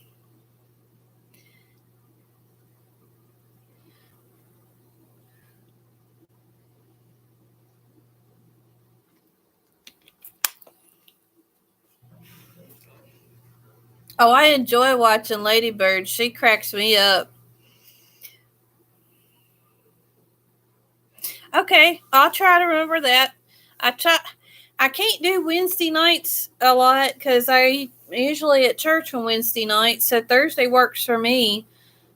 Oh, I enjoy watching Lady Bird. She cracks me up. Okay, I'll try to remember that. I can't do Wednesday nights a lot because I usually at church on Wednesday nights, so Thursday works for me.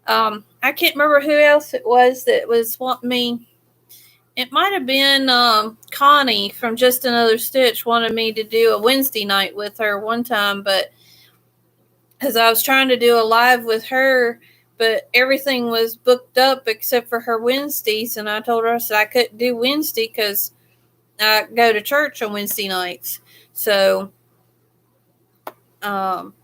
I can't remember who else it was that was wanting me. It might have been Connie from Just Another Stitch wanted me to do a Wednesday night with her one time, but because I was trying to do a live with her, but everything was booked up except for her Wednesdays, and I told her I said I couldn't do Wednesday because I go to church on Wednesday nights. So, um,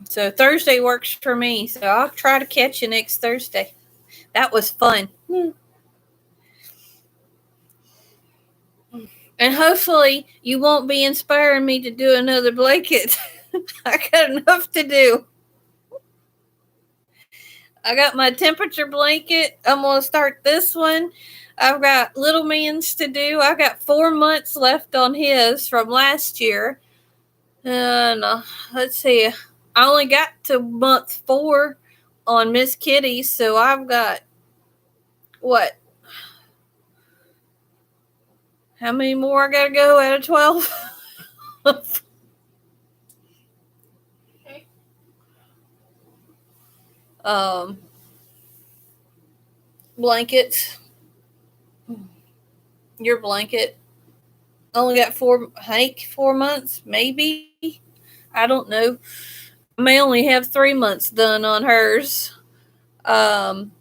so Thursday works for me. So I'll try to catch you next Thursday. That was fun. And hopefully you won't be inspiring me to do another blanket. I got enough to do. I got my temperature blanket. I'm going to start this one. I've got Little Man's to do. I've got 4 months left on his from last year. And let's see. I only got to month 4 on Miss Kitty. So I've got, what? How many more I got to go out of 12? Blankets. Your blanket. Only got 4 months, maybe. I don't know. I may only have 3 months done on hers. And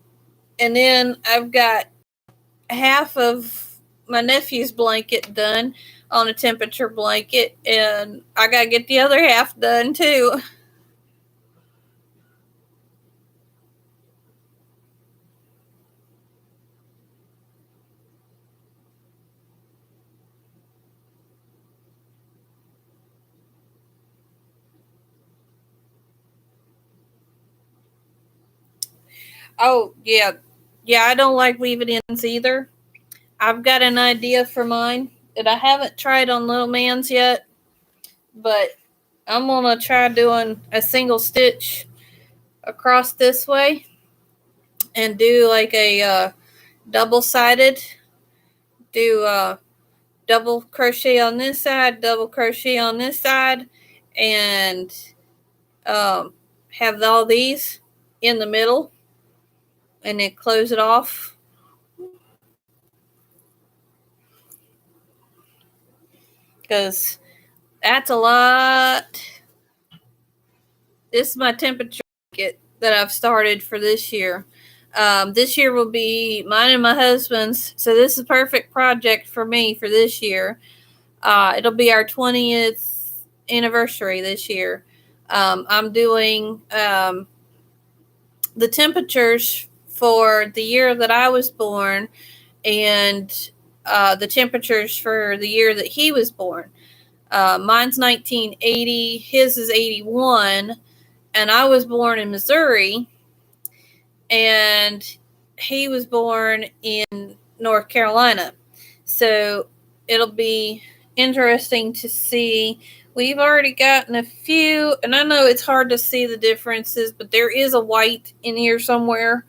then I've got half of my nephew's blanket done on a temperature blanket, and I gotta get the other half done too. Oh, yeah. Yeah, I don't like weaving ends either. I've got an idea for mine that I haven't tried on Little Man's yet, but I'm going to try doing a single stitch across this way and do like a double-sided, do double crochet on this side, double crochet on this side, and have all these in the middle, and then close it off. Because that's a lot. This is my temperature kit that I've started for this year. This year will be mine and my husband's, so this is a perfect project for me for this year. It'll be our 20th anniversary this year. I'm doing the temperatures for the year that I was born and the temperatures for the year that he was born. Mine's 1980, his is 81, and I was born in Missouri, and he was born in North Carolina. So it'll be interesting to see. We've already gotten a few, and I know it's hard to see the differences, but there is a white in here somewhere.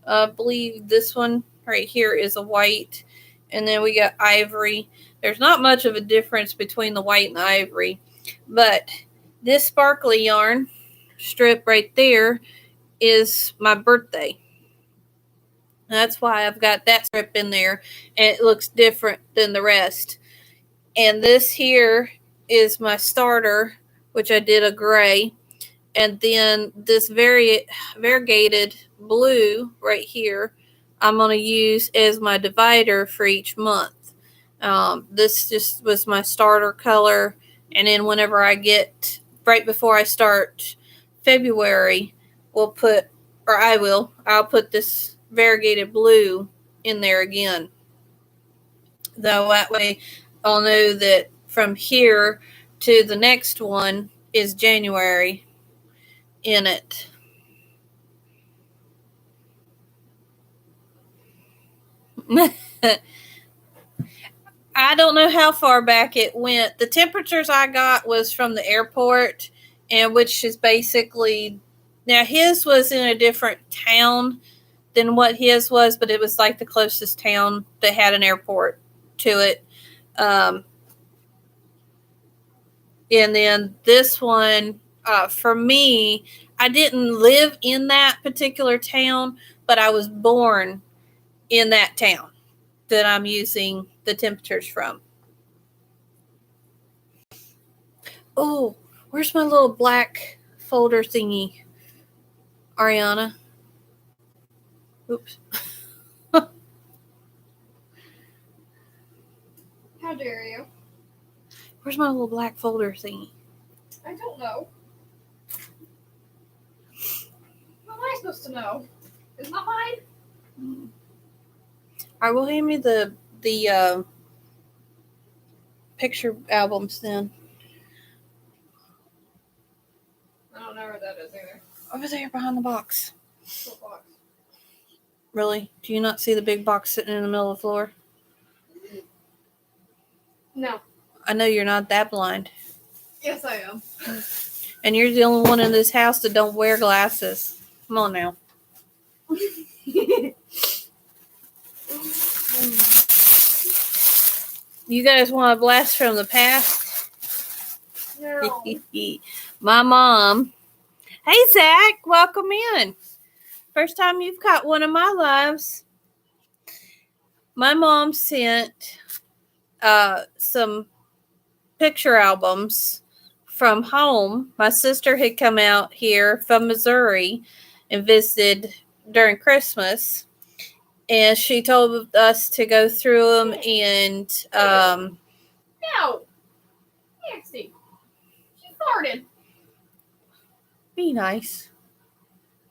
I believe this one right here is a white, and then we got ivory. There's not much of a difference between the white and the ivory, but this sparkly yarn strip right there is my birthday. That's why I've got that strip in there, and it looks different than the rest. And this here is my starter, which I did a gray. And then this variegated blue right here, I'm going to use as my divider for each month. This just was my starter color. And then whenever I get, right before I start February, I'll put this variegated blue in there again. Though that way I'll know that from here to the next one is January in it. I don't know how far back it went. The temperatures I got was from the airport, and which is basically, now his was in a different town than what his was, but it was like the closest town that had an airport to it. And then this one, for me, I didn't live in that particular town, but I was born in that town that I'm using the temperatures from. Oh, where's my little black folder thingy, Ariana? Oops. How dare you? Where's my little black folder thingy? I don't know. How am I supposed to know? Isn't that mine? All right, well, hand me the picture albums then. I don't know where that is either. Over there behind the box. What box? Really? Do you not see the big box sitting in the middle of the floor? No. I know you're not that blind. Yes, I am. And you're the only one in this house that don't wear glasses. Come on now. You guys want a blast from the past? No. My mom. Hey, Zach. Welcome in. First time you've caught one of my lives. My mom sent some picture albums from home. My sister had come out here from Missouri and visited during Christmas, and she told us to go through them and No. Nancy. She farted. be nice.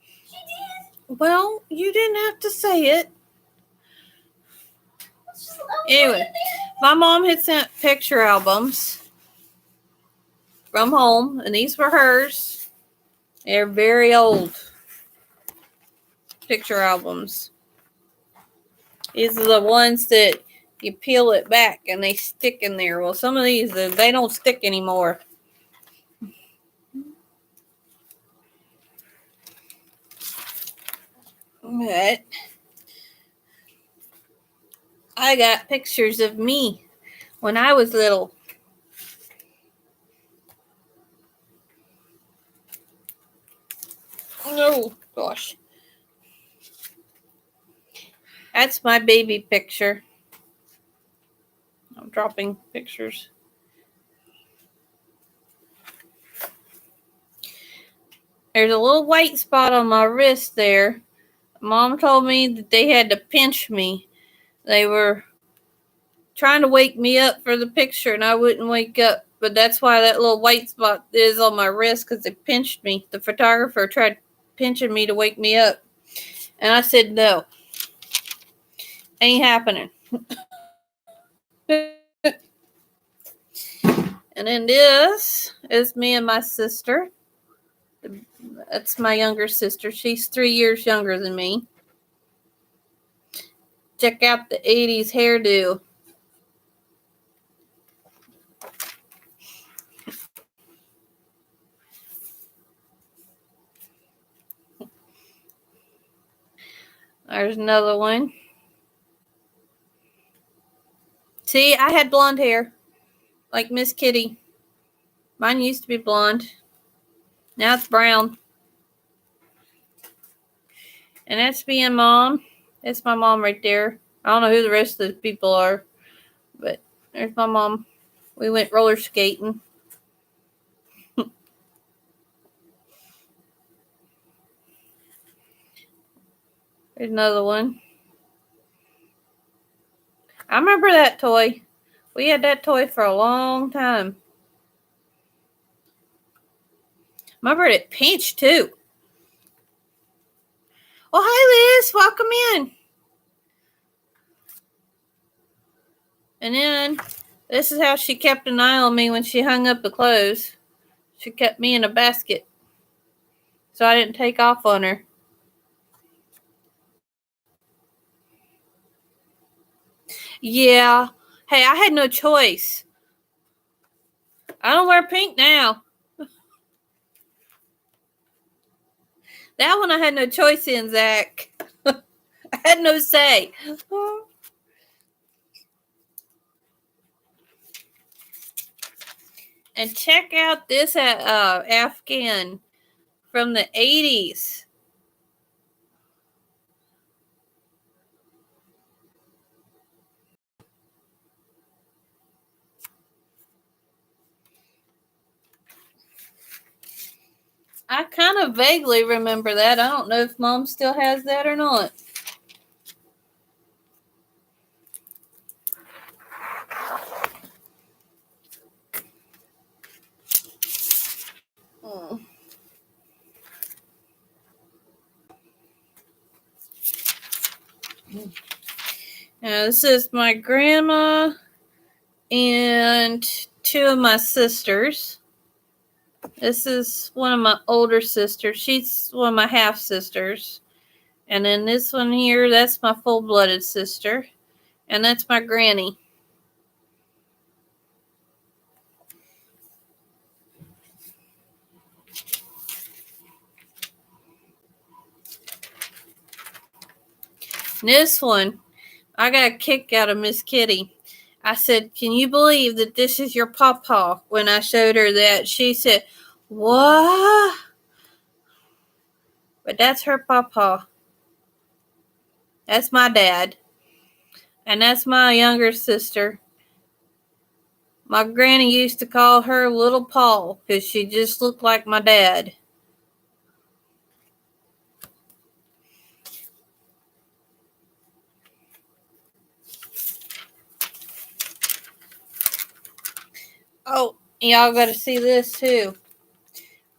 She did. Well, you didn't have to say it. Anyway, my mom had sent picture albums from home, and these were hers. They're very old picture albums. These are the ones that you peel it back and they stick in there. Well, some of these, they don't stick anymore. But I got pictures of me when I was little. Oh, gosh. That's my baby picture. I'm dropping pictures. There's a little white spot on my wrist there. Mom told me that they had to pinch me. They were trying to wake me up for the picture, and I wouldn't wake up. But that's why that little white spot is on my wrist, because they pinched me. The photographer tried pinching me to wake me up. And I said, no. Ain't happening. And then this is me and my sister. That's my younger sister. She's 3 years younger than me. Check out the 80s hairdo. There's another one. See, I had blonde hair, like Miss Kitty. Mine used to be blonde. Now it's brown. And that's me and Mom. That's my mom right there. I don't know who the rest of the people are, but there's my mom. We went roller skating. There's another one. I remember that toy. We had that toy for a long time. Remember it pinched too. Oh, hi Liz, welcome in. And then this is how she kept an eye on me when she hung up the clothes. She kept me in a basket so I didn't take off on her. Yeah. Hey, I had no choice. I don't wear pink now. That one I had no choice in, Zach. I had no say. And check out this Afghan from the 80s. I kind of vaguely remember that. I don't know if Mom still has that or not. Now, this is my grandma and two of my sisters. This is one of my older sisters. She's one of my half sisters. And then this one here, that's my full-blooded sister. And that's my granny. And this one, I got a kick out of Miss Kitty. I said, "Can you believe that this is your pawpaw?" When I showed her that, she said, "What?" But that's her pawpaw. That's my dad. And that's my younger sister. My granny used to call her Little Paul because she just looked like my dad. Oh, y'all got to see this too.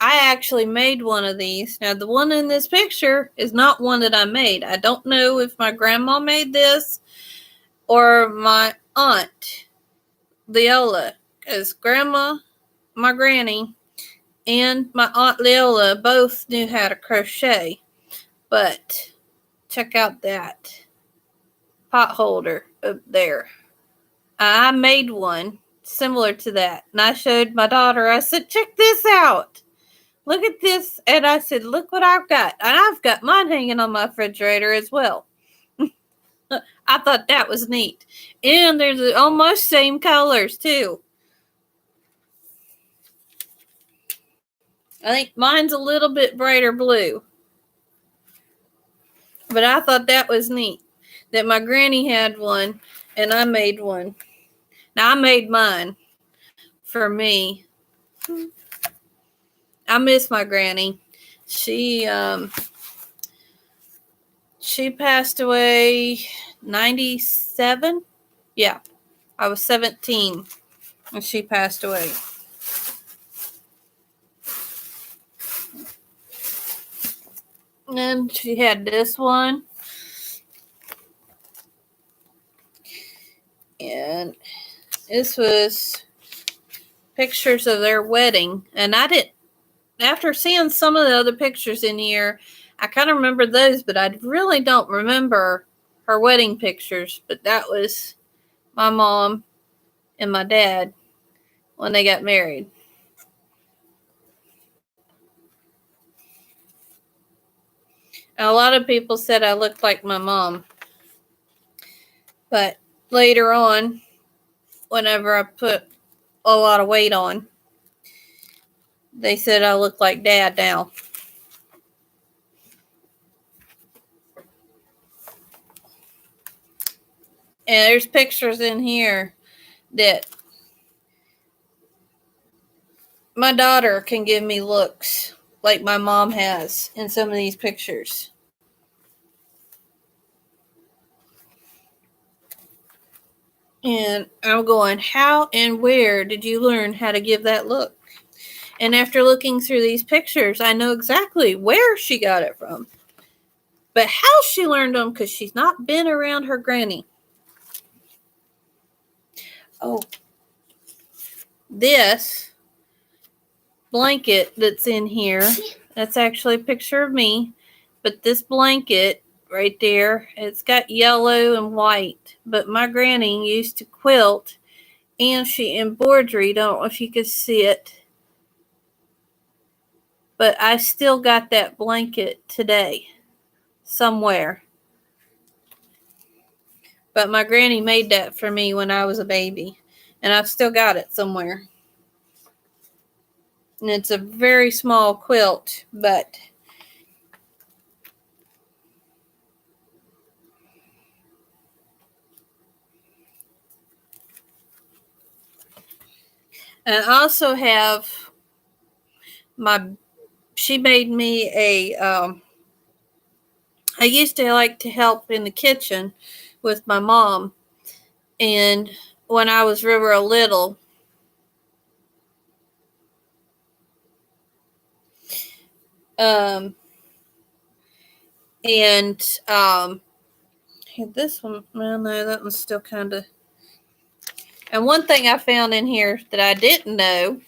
I actually made one of these. Now, the one in this picture is not one that I made. I don't know if my grandma made this or my aunt, Leola, because grandma, my granny, and my aunt Leola both knew how to crochet. But check out that pot holder up there. I made one similar to that. And I showed my daughter, I said, "Check this out. Look at this." And I said, "Look what I've got." And I've got mine hanging on my refrigerator as well. I thought that was neat. And they're the almost same colors too. I think mine's a little bit brighter blue. But I thought that was neat. That my granny had one and I made one. Now I made mine for me. I miss my granny. She passed away 97. Yeah. I was 17 when she passed away. And she had this one. And this was pictures of their wedding. And I didn't, after seeing some of the other pictures in here, I kind of remember those, but I really don't remember her wedding pictures. But that was my mom and my dad when they got married. And a lot of people said I looked like my mom. But later on, whenever I put a lot of weight on, they said I look like Dad now. And there's pictures in here that my daughter can give me looks like my mom has in some of these pictures. And I'm going, how and where did you learn how to give that look? And after looking through these pictures, I know exactly where she got it from. But how she learned them, because she's not been around her granny. Oh, this blanket that's in here, that's actually a picture of me. But this blanket right there, it's got yellow and white. But my granny used to quilt, and she embroidered. I don't know if you could see it. But I still got that blanket today somewhere. But my granny made that for me when I was a baby. And I've still got it somewhere. And it's a very small quilt, but I also have she made me I used to like to help in the kitchen with my mom. And when I was real little, this one, well, no, that one's still kind of. And one thing I found in here that I didn't know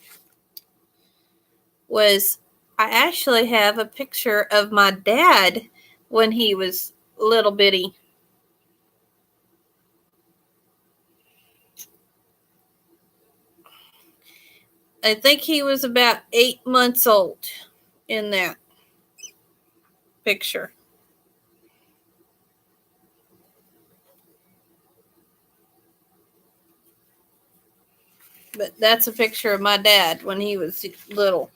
was I actually have a picture of my dad when he was little bitty. I think he was about 8 months old in that picture. But that's a picture of my dad when he was little.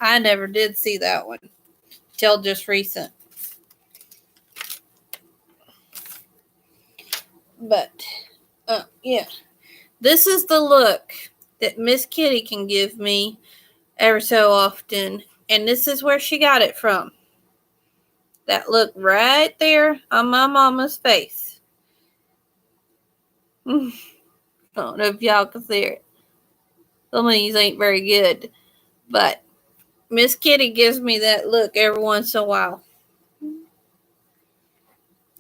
I never did see that one till just recent. But, yeah. This is the look that Miss Kitty can give me every so often. And this is where she got it from. That look right there on my mama's face. I don't know if y'all can see it. Some of these ain't very good. But Miss Kitty gives me that look every once in a while.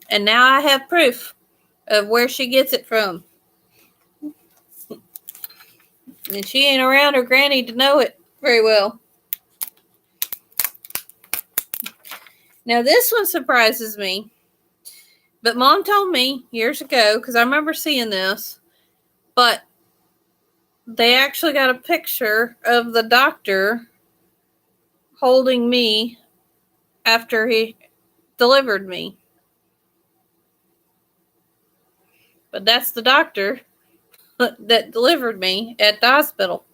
And now I have proof of where she gets it from. And she ain't around her granny to know it very well. Now this one surprises me. But Mom told me years ago, because I remember seeing this, but they actually got a picture of the doctor holding me after he delivered me. But that's the doctor that delivered me at the hospital.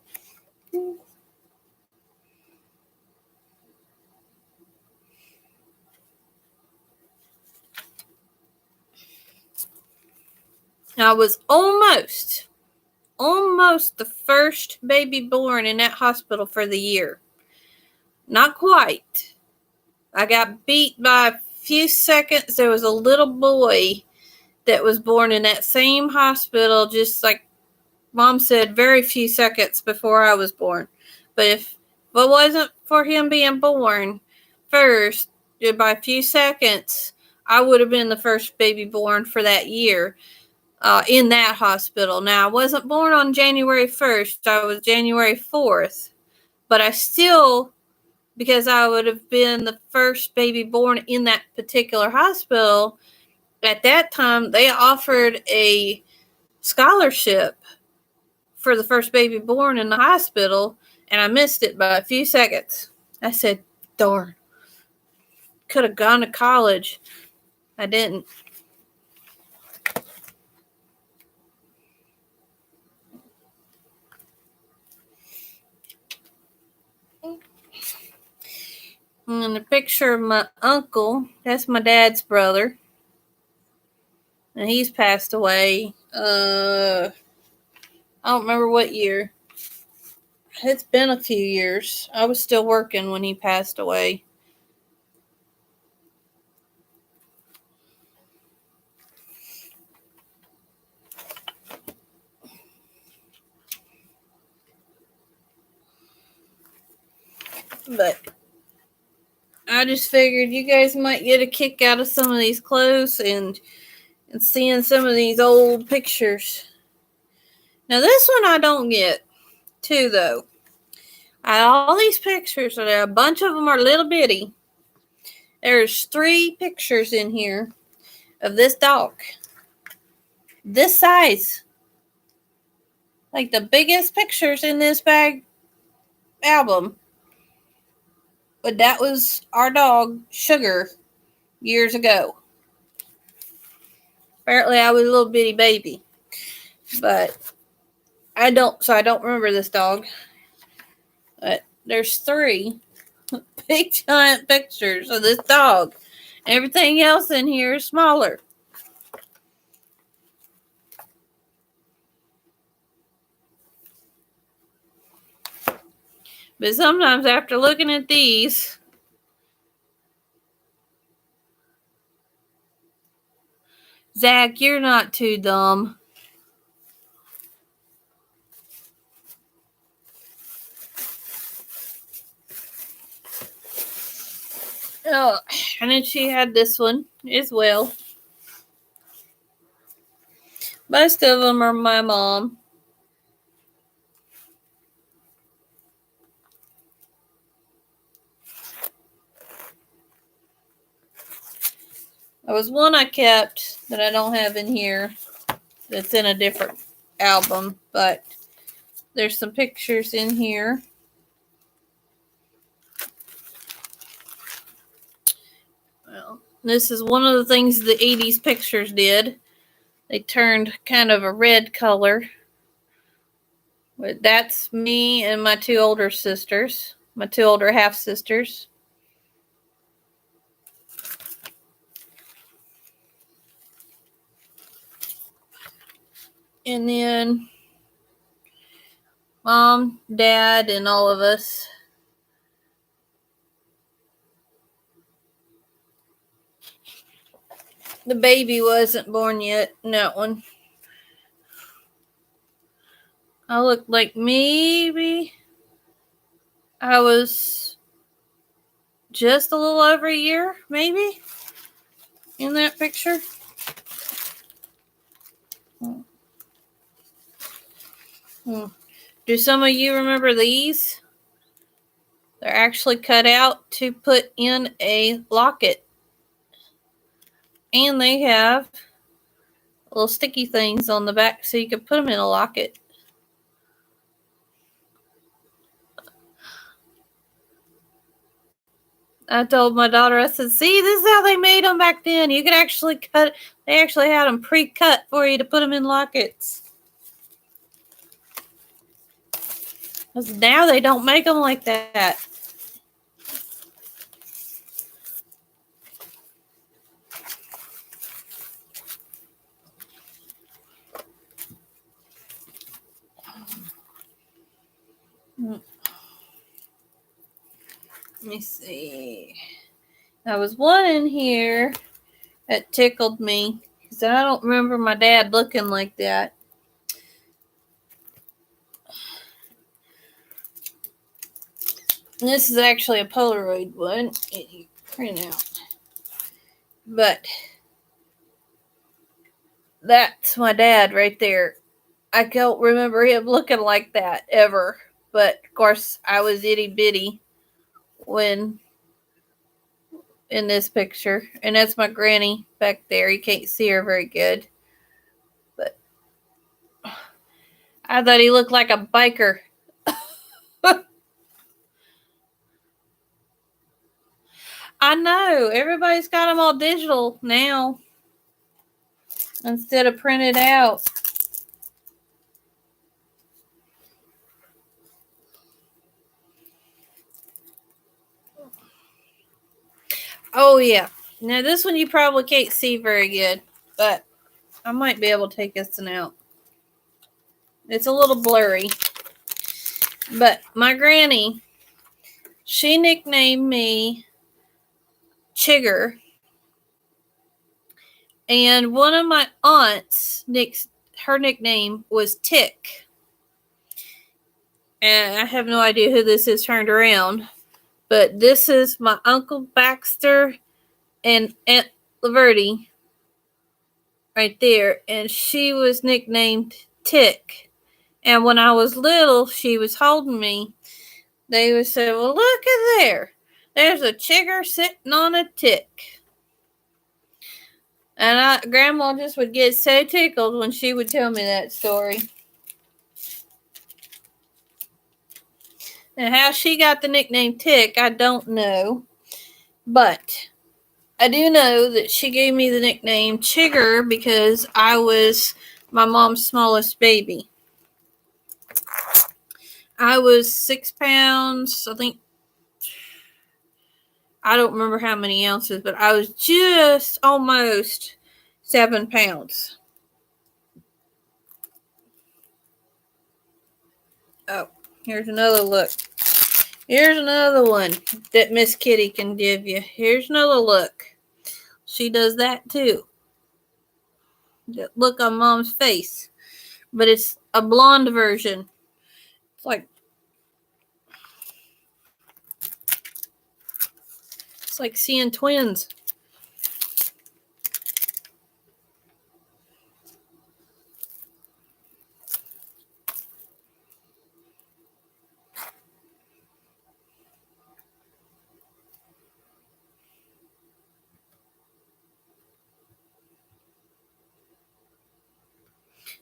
I was almost the first baby born in that hospital for the year. Not quite. I got beat by a few seconds. There was a little boy that was born in that same hospital, just like Mom said, very few seconds before I was born. But if it wasn't for him being born first, by a few seconds, I would have been the first baby born for that year in that hospital. Now, I wasn't born on January 1st. I was January 4th. But I still, because I would have been the first baby born in that particular hospital, at that time, they offered a scholarship for the first baby born in the hospital, and I missed it by a few seconds. I said, darn. Could have gone to college. I didn't. And the picture of my uncle, that's my dad's brother. And he's passed away. I don't remember what year. It's been a few years. I was still working when he passed away. But I just figured you guys might get a kick out of some of these clothes and seeing some of these old pictures. Now this one I don't get too, though. All these pictures, a bunch of them are little bitty. There's 3 pictures in here of this dog. This size. Like the biggest pictures in this bag album. But that was our dog, Sugar, years ago. Apparently I was a little bitty baby. But I don't remember this dog. But there's 3 big giant pictures of this dog. Everything else in here is smaller. But sometimes after looking at these, Zach, you're not too dumb. Oh, and then she had this one as well. Most of them are my mom. There was one I kept that I don't have in here that's in a different album, but there's some pictures in here. Well, this is one of the things the 80s pictures did. They turned kind of a red color. But that's me and my 2 older sisters, my 2 older half sisters. And then Mom, Dad, and all of us. The baby wasn't born yet in that one. I looked like maybe I was just a little over a year, maybe, in that picture. Do some of you remember these? They're actually cut out to put in a locket. And they have little sticky things on the back so you can put them in a locket. I told my daughter, I said, see, this is how they made them back then. You could actually cut, they actually had them pre-cut for you to put them in lockets. Because now they don't make them like that. Let me see. There was one in here that tickled me because I don't remember my dad looking like that. And this is actually a Polaroid one. You print out. But that's my dad right there. I don't remember him looking like that ever. But of course, I was itty bitty when in this picture. And that's my granny back there. You can't see her very good. But I thought he looked like a biker. I know. Everybody's got them all digital now instead of printed out. Oh, yeah. Now, this one you probably can't see very good, but I might be able to take this one out. It's a little blurry. But my granny, she nicknamed me Chigger. And one of my aunts, her nickname was Tick. And I have no idea who this is turned around. But this is my Uncle Baxter and Aunt Laverty right there. And she was nicknamed Tick. And when I was little, she was holding me. They would say, well, look at there. There's a chigger sitting on a tick. And Grandma just would get so tickled when she would tell me that story. And how she got the nickname Tick, I don't know. But I do know that she gave me the nickname Chigger because I was my mom's smallest baby. I was 6 pounds, I think. I don't remember how many ounces, but I was just almost 7 pounds. Oh, here's another look. Here's another one that Miss Kitty can give you. Here's another look. She does that too. That look on Mom's face. But it's a blonde version. It's like seeing twins.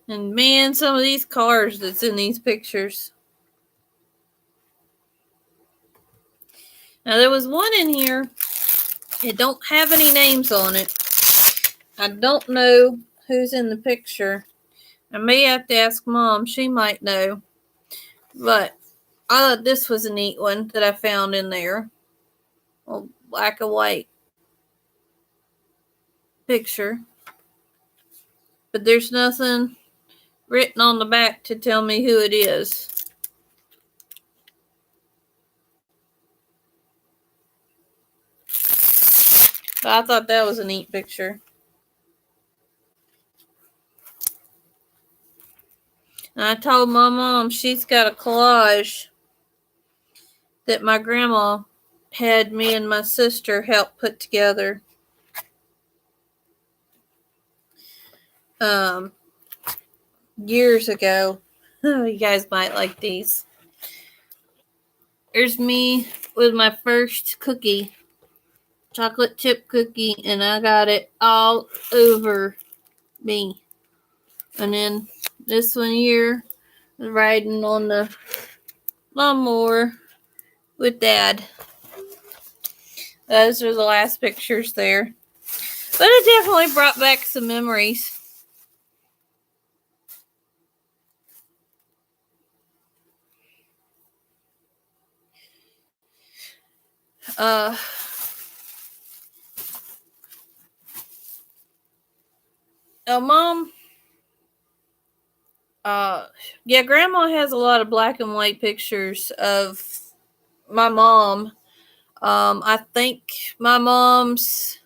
And man, some of these cars that's in these pictures. Now there was one in here. It don't have any names on it. I don't know who's in the picture. I may have to ask Mom. She might know. But I thought this was a neat one that I found in there. A black and white picture. But there's nothing written on the back to tell me who it is. But I thought that was a neat picture. And I told my mom she's got a collage that my grandma had me and my sister help put together. Years ago. You guys might like these. There's me with my first cookie. Chocolate chip cookie. And I got it all over me. And then this one here, riding on the lawnmower with Dad. Those are the last pictures there. But it definitely brought back some memories. Mom, yeah, Grandma has a lot of black and white pictures of my mom. I think my mom's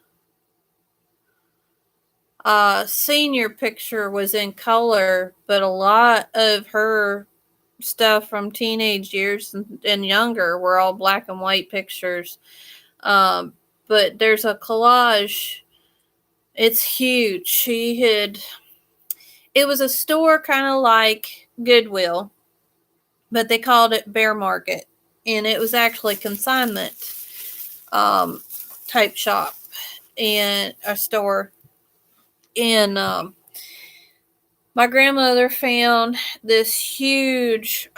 senior picture was in color, but a lot of her stuff from teenage years and younger were all black and white pictures. But there's a collage. It's huge. It was a store kind of like Goodwill, but they called it Bear Market. And it was actually consignment type shop and a store. And my grandmother found this huge,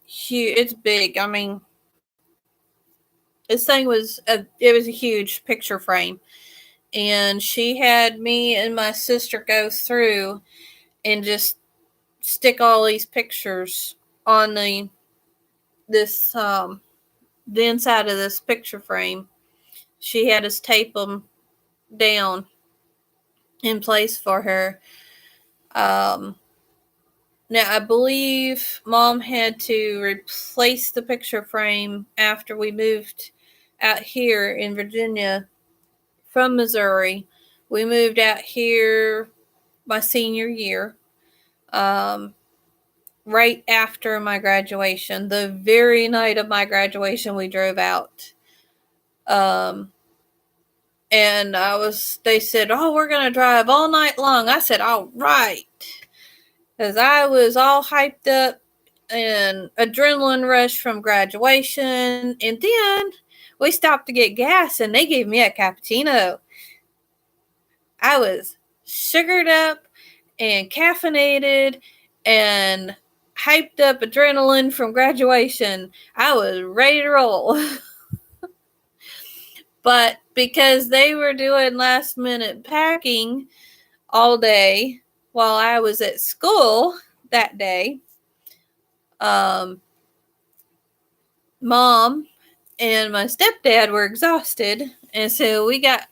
huge, it's big. This thing was a huge picture frame. And she had me and my sister go through and just stick all these pictures on the inside of this picture frame. She had us tape them down in place for her. Now I believe Mom had to replace the picture frame after we moved out here in Virginia from Missouri. We moved out here my senior year, right after my graduation. The very night of my graduation, we drove out. And they said, "Oh, we're going to drive all night long." I said, "All right." Because I was all hyped up and adrenaline rush from graduation. And then we stopped to get gas and they gave me a cappuccino. I was sugared up and caffeinated and hyped up adrenaline from graduation. I was ready to roll. But because they were doing last minute packing all day while I was at school that day, Mom and my stepdad were exhausted. And so we got,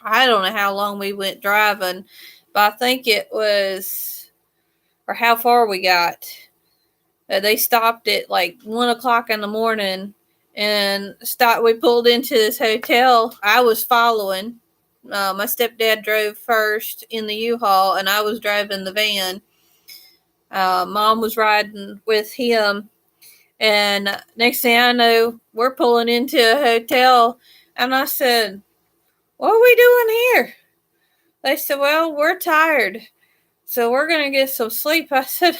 I don't know how long we went driving, but I think it was, or how far we got. They stopped at like 1 o'clock in the morning and stopped. We pulled into this hotel. I was following. My stepdad drove first in the U-Haul, and I was driving the van. Mom was riding with him, and next thing I know, we're pulling into a hotel, and I said, "What are we doing here?" They said, "Well, we're tired, so we're gonna get some sleep." I said,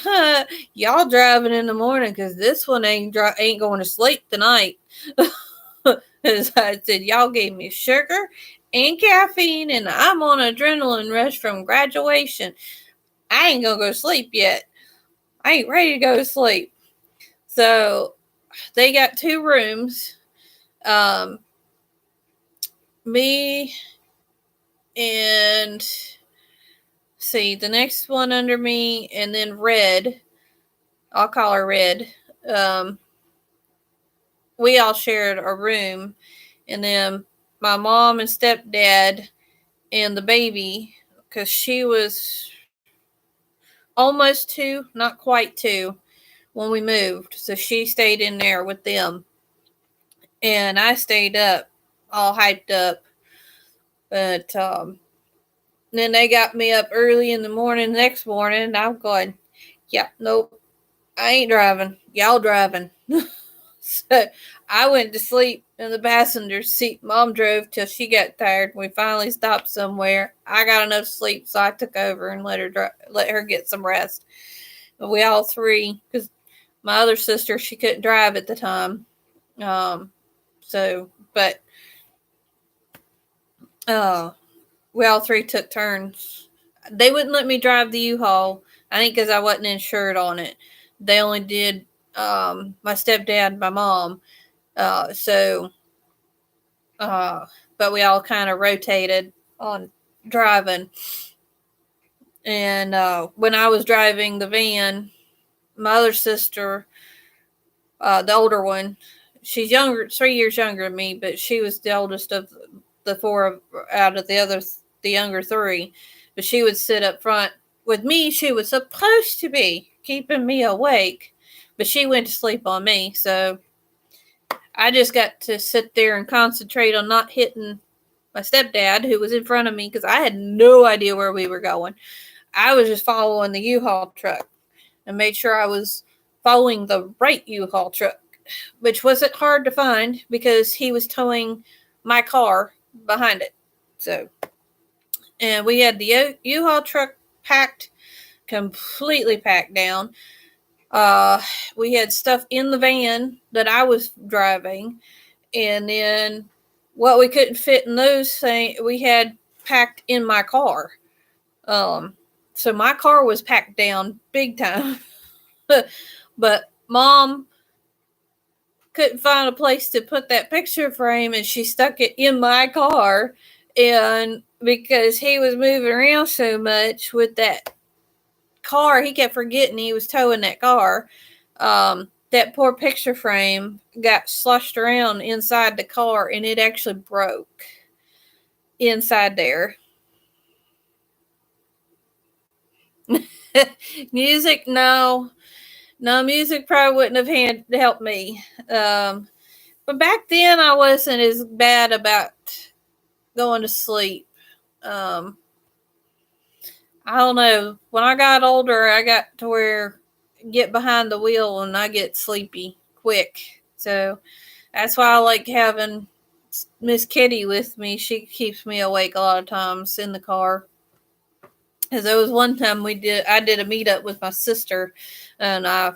"Y'all driving in the morning, because this one ain't going to sleep tonight." As I said, "Y'all gave me sugar and caffeine, and I'm on adrenaline rush from graduation. I ain't gonna go to sleep yet. I ain't ready to go to sleep." So they got 2 rooms. Me and see the next one under me, and then Red. I'll call her Red. We all shared a room, and then my mom and stepdad and the baby, because she was almost 2, not quite 2, when we moved. So she stayed in there with them. And I stayed up, all hyped up. But then they got me up early in the morning, next morning, and I'm going, "Yeah, nope, I ain't driving. Y'all driving." So I went to sleep in the passenger seat. Mom drove till she got tired. We finally stopped somewhere. I got enough sleep, so I took over and let her get some rest. But we all 3, because my other sister, she couldn't drive at the time. But we all 3 took turns. They wouldn't let me drive the U-Haul, I think because I wasn't insured on it. They only did my stepdad and my mom. But we all kind of rotated on driving. And when I was driving the van, my other sister, the older one, she's 3 years younger than me, but she was the oldest of the 4 out of the younger 3. But she would sit up front with me. She was supposed to be keeping me awake, but she went to sleep on me. So I just got to sit there and concentrate on not hitting my stepdad, who was in front of me, because I had no idea where we were going. I was just following the U-Haul truck and made sure I was following the right U-Haul truck, which wasn't hard to find because he was towing my car behind it. So, and we had the U-Haul truck packed, completely packed down. We had stuff in the van that I was driving, and then what we couldn't fit in those things we had packed in my car. So my car was packed down big time. But Mom couldn't find a place to put that picture frame, and she stuck it in my car. And because he was moving around so much with that car, he kept forgetting he was towing that car. That poor picture frame got sloshed around inside the car, and it actually broke inside there. Music, no, music probably wouldn't have helped me. But back then, I wasn't as bad about going to sleep. I don't know. When I got older, I got to where get behind the wheel and I get sleepy quick. So that's why I like having Miss Kitty with me. She keeps me awake a lot of times in the car. Because there was one time I did a meetup with my sister, and I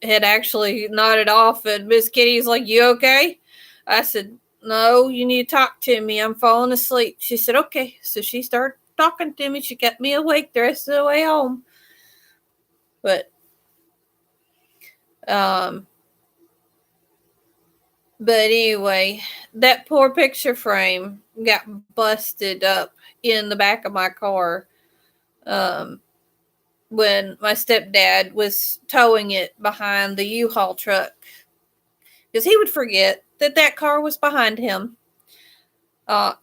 had actually nodded off, and Miss Kitty's like, "You okay?" I said, "No, you need to talk to me. I'm falling asleep." She said, "Okay." So she started talking to me. She kept me awake the rest of the way home. But anyway, that poor picture frame got busted up in the back of my car when my stepdad was towing it behind the U-Haul truck. Because he would forget that car was behind him.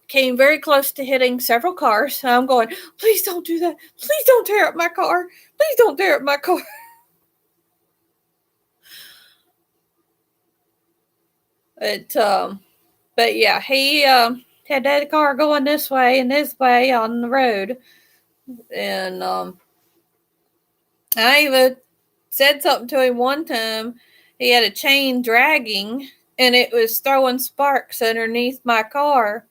Came very close to hitting several cars. I'm going, please don't do that. Please don't tear up my car. Please don't tear up my car. But yeah, he had that car going this way and this way on the road. And I even said something to him one time. He had a chain dragging and it was throwing sparks underneath my car.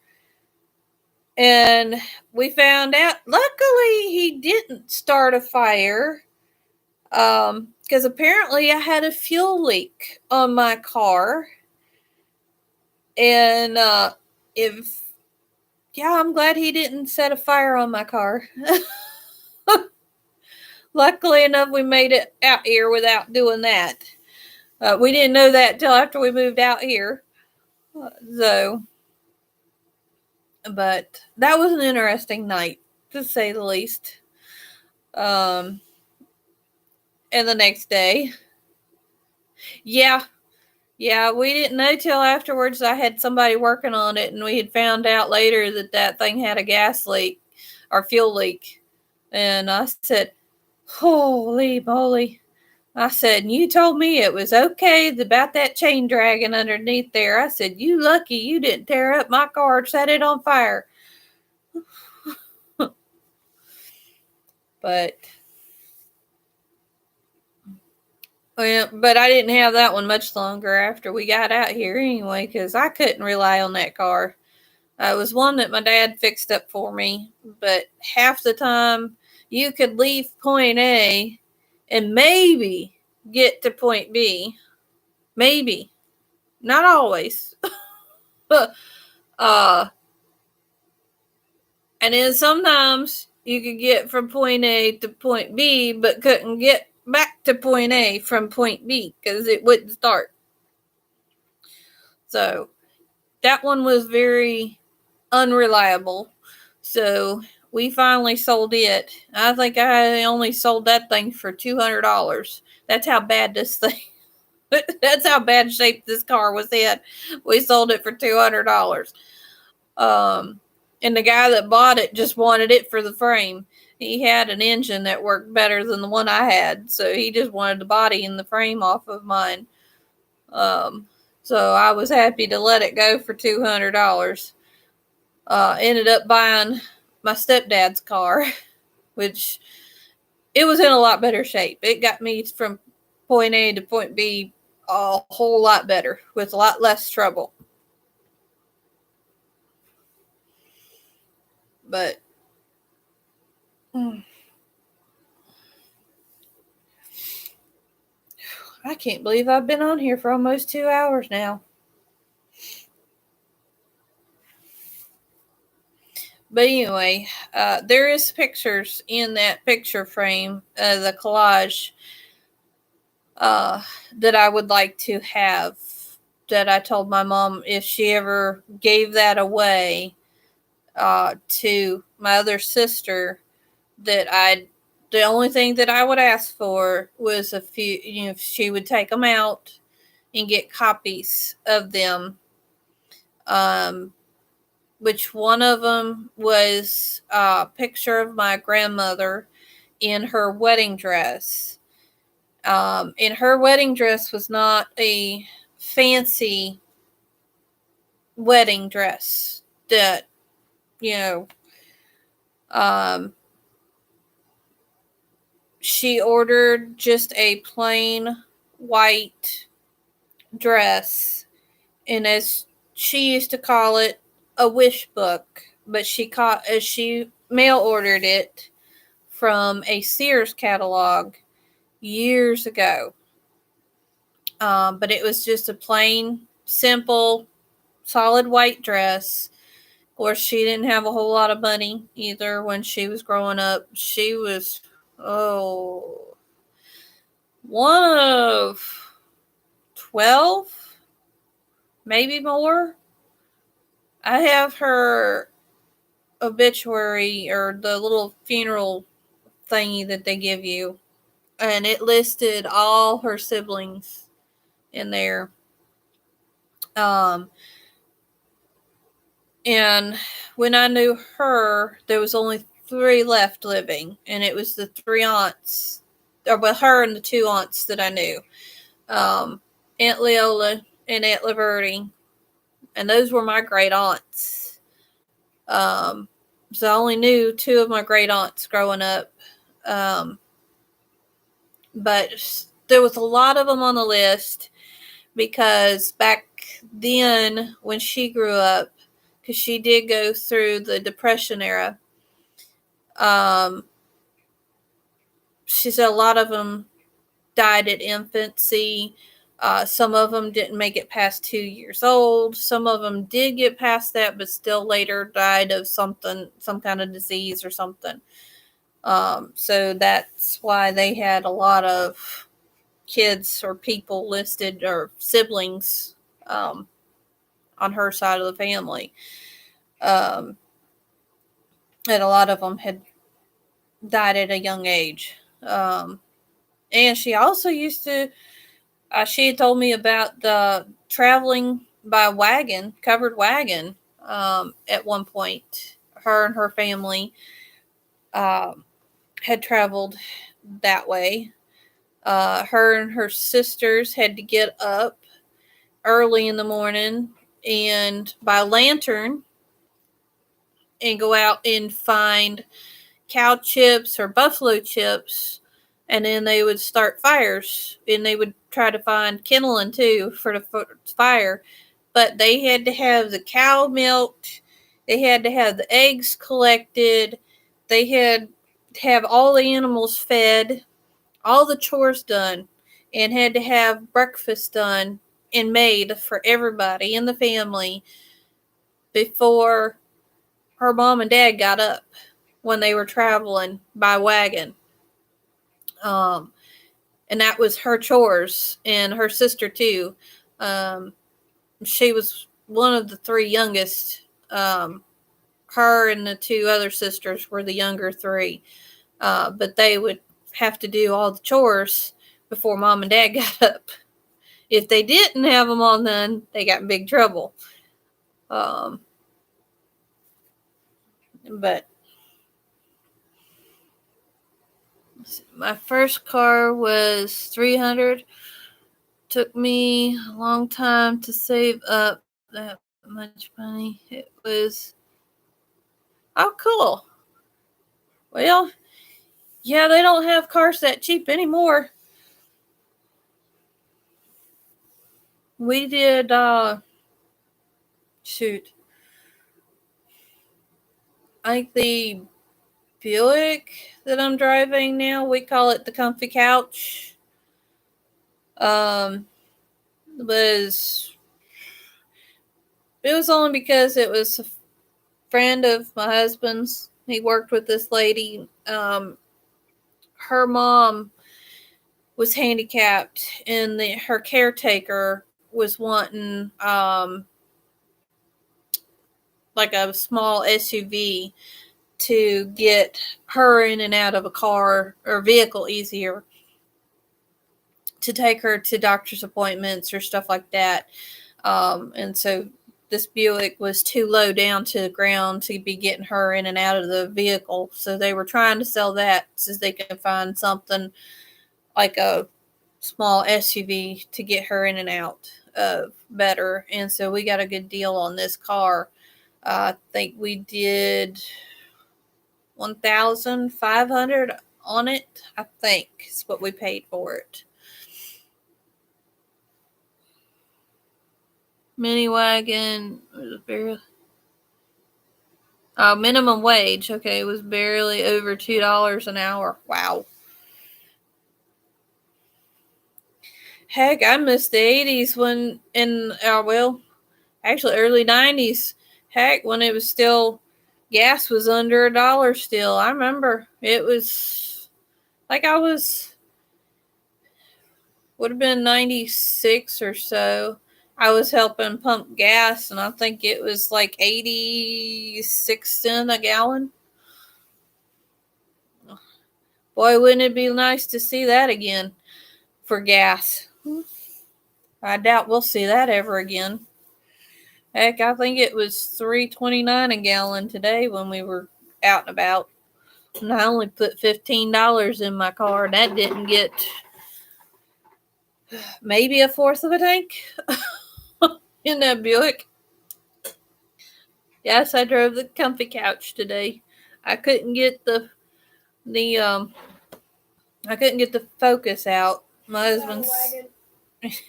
And we found out, luckily, he didn't start a fire. Because apparently I had a fuel leak on my car. And I'm glad he didn't set a fire on my car. Luckily enough, we made it out here without doing that. We didn't know that till after we moved out here. But that was an interesting night, to say the least. And the next day, yeah, we didn't know till afterwards. I had somebody working on it, and we had found out later that thing had a gas leak or fuel leak. And I said, holy moly. I said, you told me it was okay about that chain dragging underneath there. I said, you lucky you didn't tear up my car and set it on fire. But I didn't have that one much longer after we got out here anyway, because I couldn't rely on that car. It was one that my dad fixed up for me, but half the time you could leave point A and maybe get to point B. Maybe. Not always. And then sometimes you could get from point A to point B, but couldn't get back to point A from point B because it wouldn't start. So that one was very unreliable. So we finally sold it. I think I only sold that thing for $200. That's how bad this thing. That's how bad shape this car was in. We sold it for $200. And the guy that bought it just wanted it for the frame. He had an engine that worked better than the one I had, so he just wanted the body and the frame off of mine. So I was happy to let it go for $200. Ended up buying my stepdad's car, which it was in a lot better shape. It got me from point A to point B a whole lot better with a lot less trouble. But I can't believe I've been on here for almost 2 hours now. But anyway, there is pictures in that picture frame, the collage, that I would like to have, that I told my mom if she ever gave that away to my other sister, that the only thing that I would ask for was a few, if she would take them out and get copies of them. Which one of them was a picture of my grandmother in her wedding dress. And her wedding dress was not a fancy wedding dress that, she ordered just a plain white dress, and as she used to call it, a wish book, but she mail ordered it from a Sears catalog years ago. But it was just a plain, simple, solid white dress. Of course, she didn't have a whole lot of money either when she was growing up. She was, one of 12, maybe more. I have her obituary or the little funeral thingy that they give you, and it listed all her siblings in there. And when I knew her, there was only 3 left living, and it was the 3 aunts, or with her and the 2 aunts that I knew, Aunt Leola and Aunt Laverty, and those were my great aunts. So I only knew 2 of my great aunts growing up, but there was a lot of them on the list because back then when she grew up, because she did go through the Depression era, she said a lot of them died at infancy. Some of them didn't make it past 2 years old. Some of them did get past that, but still later died of some kind of disease or something. So that's why they had a lot of kids or people listed or siblings on her side of the family. And a lot of them had died at a young age. And she also used to, she had told me about the traveling by wagon, covered wagon, at one point. Her and her family had traveled that way. Her and her sisters had to get up early in the morning and by lantern and go out and find cow chips or buffalo chips, and then they would start fires, and they would try to find kindling too for the fire. But they had to have the cow milked, they had to have the eggs collected, they had to have all the animals fed, all the chores done, and had to have breakfast done and made for everybody in the family before her mom and dad got up when they were traveling by wagon. And that was her chores, and her sister too. She was one of the 3 youngest. Her and the 2 other sisters were the younger 3. But they would have to do all the chores before mom and dad got up. If they didn't have them all done, they got in big trouble. But my first car was $300. Took me a long time to save up that much money. It was, oh, cool. Well, yeah, they don't have cars that cheap anymore. We did, shoot, I think the Buick that I'm driving now, we call it the comfy couch, was, it was only because it was a friend of my husband's. He worked with this lady. Her mom was handicapped, and her caretaker was wanting like a small SUV to get her in and out of a car or vehicle easier, to take her to doctor's appointments or stuff like that. And so this Buick was too low down to the ground to be getting her in and out of the vehicle. So they were trying to sell that so they could find something like a small SUV to get her in and out better. And so we got a good deal on this car. I think we did $1,500 on it, I think is what we paid for it. Mini wagon was barely minimum wage. Okay, it was barely over $2 an hour. Wow. Heck, I missed the 80s when actually early 90s. Heck, when it was still, gas was under $1 still. I remember it was like I was would have been 96 or so. I was helping pump gas, and I think it was like 86 cents a gallon. Boy, wouldn't it be nice to see that again for gas? I doubt we'll see that ever again. Heck, I think it was $3.29 a gallon today when we were out and about. And I only put $15 in my car. That didn't get maybe a fourth of a tank in that Buick. Yes, I drove the comfy couch today. I couldn't get the I couldn't get the Focus out. My husband's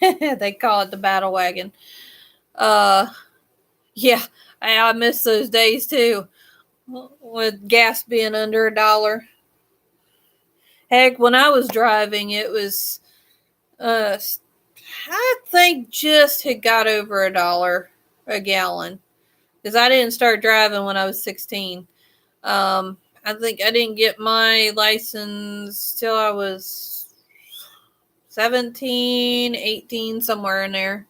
they call it the battle wagon. Yeah, I miss those days too, with gas being under $1. Heck, when I was driving, it was I think just had got over $1 a gallon, because I didn't start driving when I was 16. I think I didn't get my license till I was 17, 18, somewhere in there.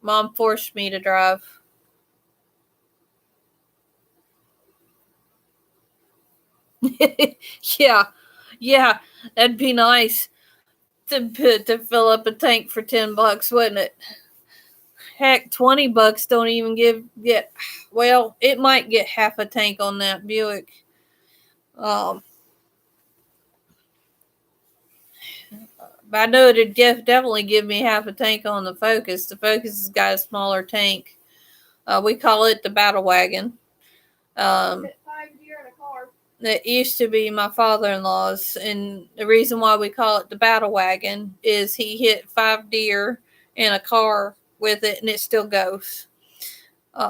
Mom forced me to drive. yeah, that'd be nice to fill up a tank for $10, wouldn't it? Heck, $20 don't even get. Well, it might get half a tank on that Buick. But I know it'd definitely give me half a tank on the Focus. The Focus has got a smaller tank. We call it the battle wagon. It used to be my father-in-law's, and the reason why we call it the battle wagon is he hit 5 deer in a car with it, and it still goes.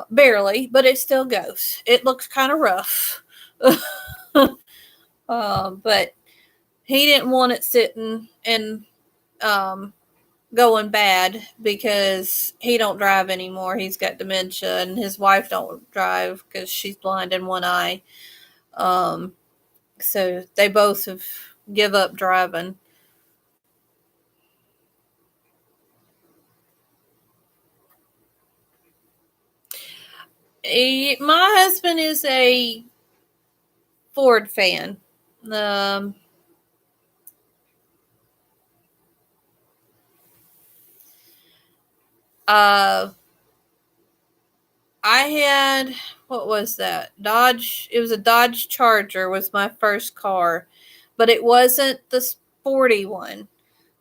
Barely, but it still goes. It looks kind of rough. But he didn't want it sitting and going bad, because he don't drive anymore. He's got dementia, and his wife don't drive because she's blind in one eye. So they both have give up driving. My husband is a Ford fan. I had, what was that? Dodge. It was a Dodge Charger was my first car, but it wasn't the sporty one.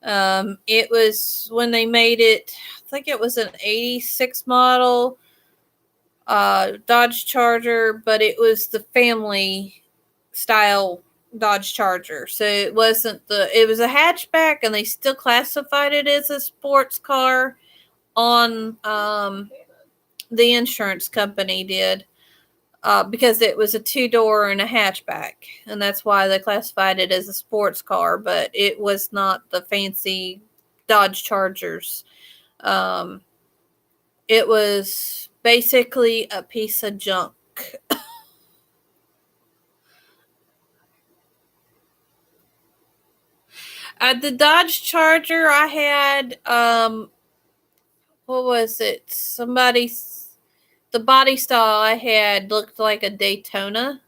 It was when they made it, I think it was an 86 model Dodge Charger, but it was the family style Dodge Charger. So it wasn't it was a hatchback, and they still classified it as a sports car on the insurance company did, because it was a 2-door and a hatchback, and that's why they classified it as a sports car, but it was not the fancy Dodge Chargers. It was basically a piece of junk. The Dodge Charger I had, what was it? The body style I had looked like a Daytona.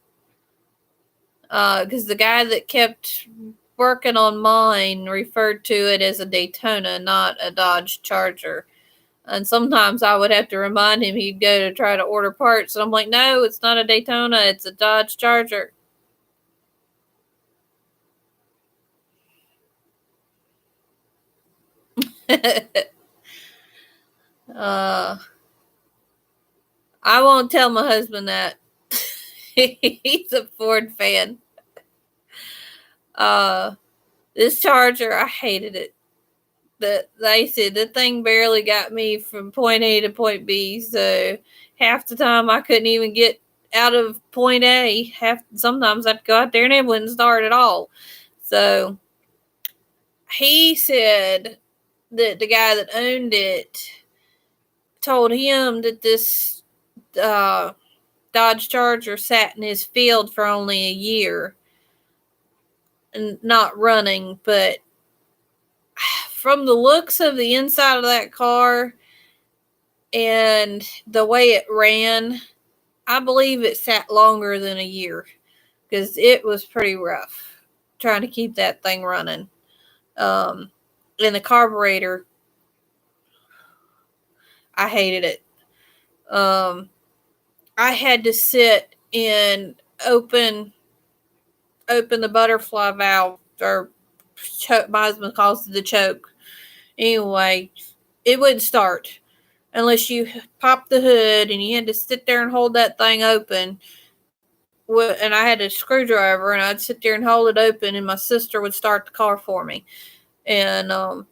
Because the guy that kept working on mine referred to it as a Daytona, not a Dodge Charger. And sometimes I would have to remind him. He'd go to try to order parts, and I'm like, no, it's not a Daytona, it's a Dodge Charger. I won't tell my husband that. He's a Ford fan. This Charger, I hated it. They said the thing barely got me from point A to point B, so half the time I couldn't even get out of point A. Sometimes I'd go out there and it wouldn't start at all. So he said that the guy that owned it told him that this Dodge Charger sat in his field for only a year and not running, but from the looks of the inside of that car and the way it ran, I believe it sat longer than a year because it was pretty rough trying to keep that thing running. And the carburetor, I hated it. I had to sit and open the butterfly valve, or my husband calls it the choke. Anyway, it wouldn't start unless you popped the hood, and you had to sit there and hold that thing open. And I had a screwdriver, and I'd sit there and hold it open, and my sister would start the car for me. And the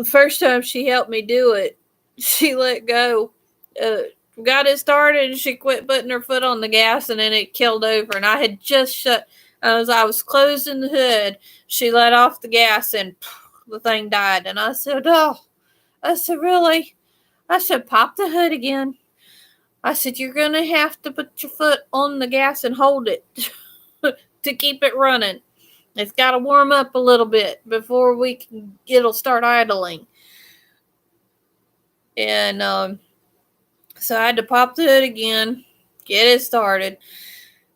first time she helped me do it, she let go. Got it started, and she quit putting her foot on the gas, and then it killed over. And I had just shut. I was closing the hood. She let off the gas, and the thing died. And I said, "Oh," I said, "Really?" I said, "Pop the hood again." I said, "You're gonna have to put your foot on the gas and hold it to keep it running. It's got to warm up a little bit before it'll start idling." And so I had to pop the hood again, get it started.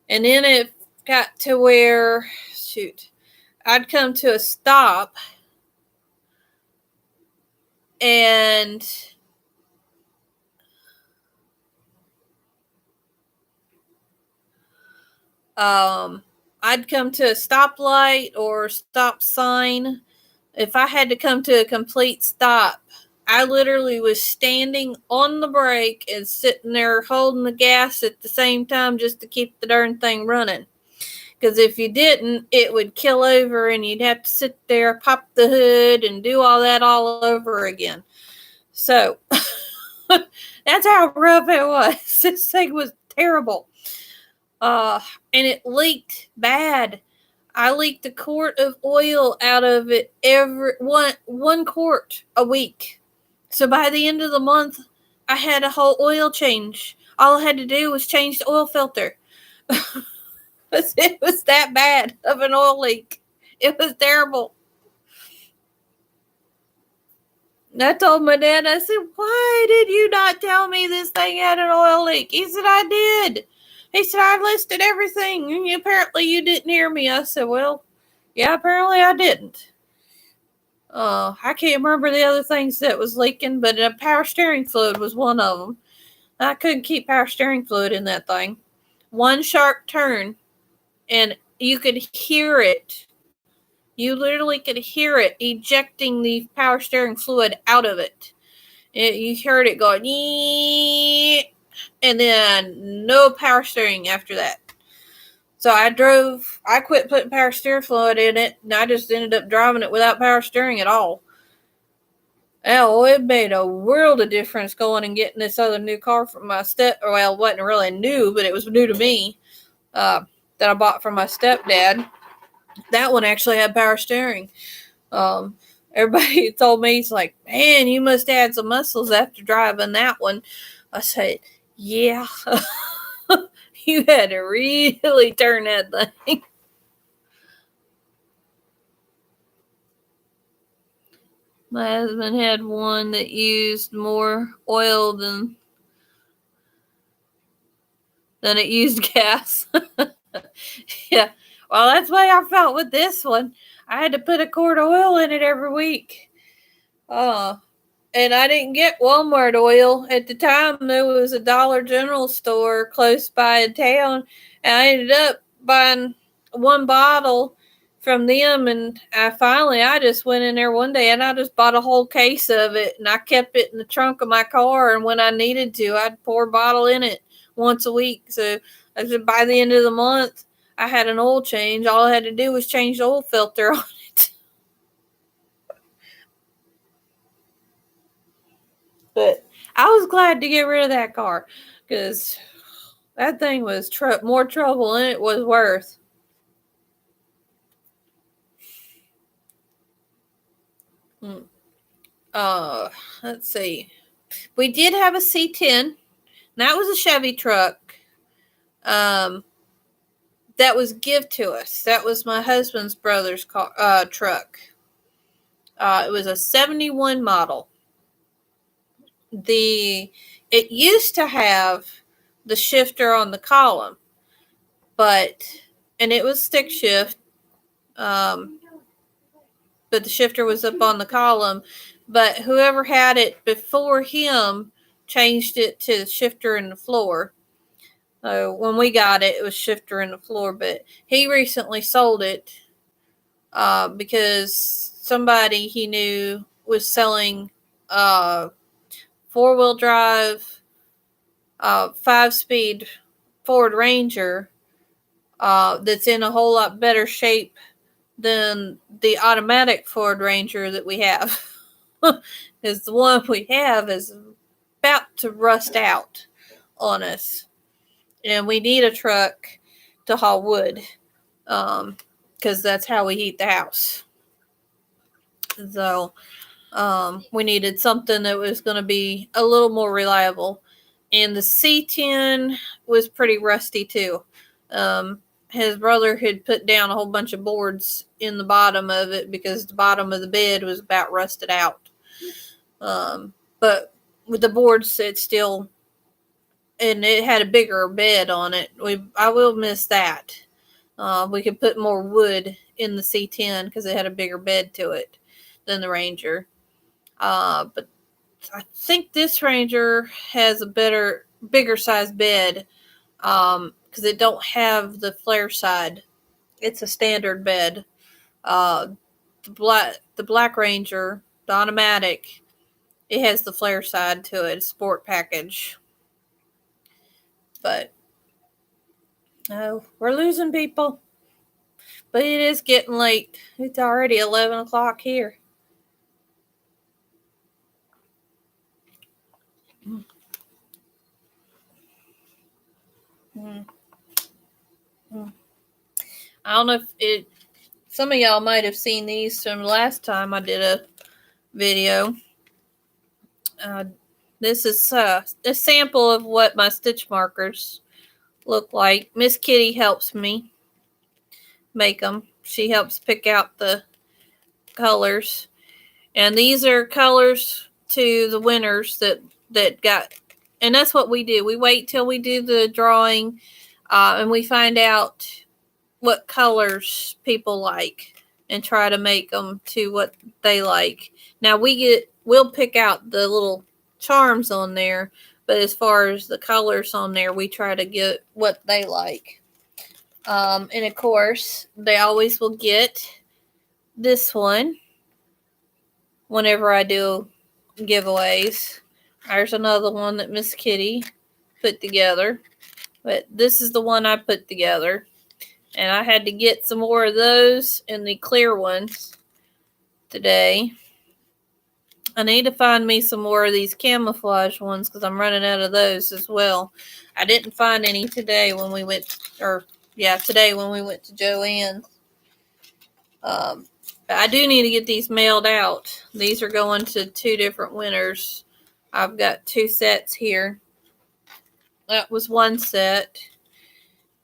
And then it got to where, I'd come to a stop, and I'd come to a stoplight or stop sign. If I had to come to a complete stop, I literally was standing on the brake and sitting there holding the gas at the same time just to keep the darn thing running. Because if you didn't, it would kill over, and you'd have to sit there, pop the hood, and do all that all over again. So that's how rough it was. This thing was terrible. And it leaked bad. I leaked a quart of oil out of it every one quart a week. So by the end of the month, I had a whole oil change. All I had to do was change the oil filter. It was that bad of an oil leak. It was terrible. And I told my dad, I said, "Why did you not tell me this thing had an oil leak?" He said, "I did." He said, "I listed everything, and apparently you didn't hear me." I said, "Well, yeah, apparently I didn't." I can't remember the other things that was leaking, but power steering fluid was one of them. I couldn't keep power steering fluid in that thing. One sharp turn, and you could hear it. You literally could hear it ejecting the power steering fluid out of it. You heard it going, and then no power steering after that. So I quit putting power steering fluid in it, and I just ended up driving it without power steering at all. Oh, it made a world of difference going and getting this other new car from my it wasn't really new, but it was new to me, that I bought from my stepdad. That one actually had power steering. Everybody told me, it's like, "Man, you must have had some muscles after driving that one." I said, "Yeah." You had to really turn that thing. My husband had one that used more oil than it used gas. Yeah. Well, that's the way I felt with this one. I had to put a quart of oil in it every week. And I didn't get Walmart oil. At the time, there was a Dollar General store close by in town, and I ended up buying one bottle from them, and I just went in there one day, and I just bought a whole case of it, and I kept it in the trunk of my car, and when I needed to, I'd pour a bottle in it once a week. So I said by the end of the month, I had an oil change. All I had to do was change the oil filter on it. But I was glad to get rid of that car, because that thing was more trouble than it was worth. Let's see. We did have a C10. That was a Chevy truck. That was gift to us. That was my husband's brother's car, truck. It was a 71 model. It used to have the shifter on the column, and it was stick shift, but the shifter was up on the column. But whoever had it before him changed it to the shifter in the floor. So when we got it, it was shifter in the floor. But he recently sold it because somebody he knew was selling 4-wheel drive, 5-speed Ford Ranger that's in a whole lot better shape than the automatic Ford Ranger that we have. Because the one we have is about to rust out on us. And we need a truck to haul wood because that's how we heat the house. So we needed something that was going to be a little more reliable. And the C10 was pretty rusty too. His brother had put down a whole bunch of boards in the bottom of it because the bottom of the bed was about rusted out. But with the boards, it had a bigger bed on it. I will miss that. We could put more wood in the C10 because it had a bigger bed to it than the Ranger. But I think this Ranger has a bigger size bed because it don't have the flare side. It's a standard bed. The Black Ranger, the automatic, it has the flare side to it, sport package. But no, we're losing people. But it is getting late. It's already 11 o'clock here. I don't know if some of y'all might have seen these from last time I did a video. This is a sample of what my stitch markers look like. Miss Kitty helps me make them. She helps pick out the colors. And these are colors to the winners that got, and that's what we do. We wait till we do the drawing and we find out what colors people like and try to make them to what they like. Now we'll pick out the little charms on there, but as far as the colors on there, we try to get what they like. And of course, they always will get this one whenever I do giveaways. There's another one that Miss Kitty put together, but this is the one I put together. And I had to get some more of those in the clear ones today. I need to find me some more of these camouflage ones because I'm running out of those as well. I didn't find any today when we went, today when we went to Joann's. But I do need to get these mailed out. These are going to 2 different winners. I've got 2 sets here. That was one set.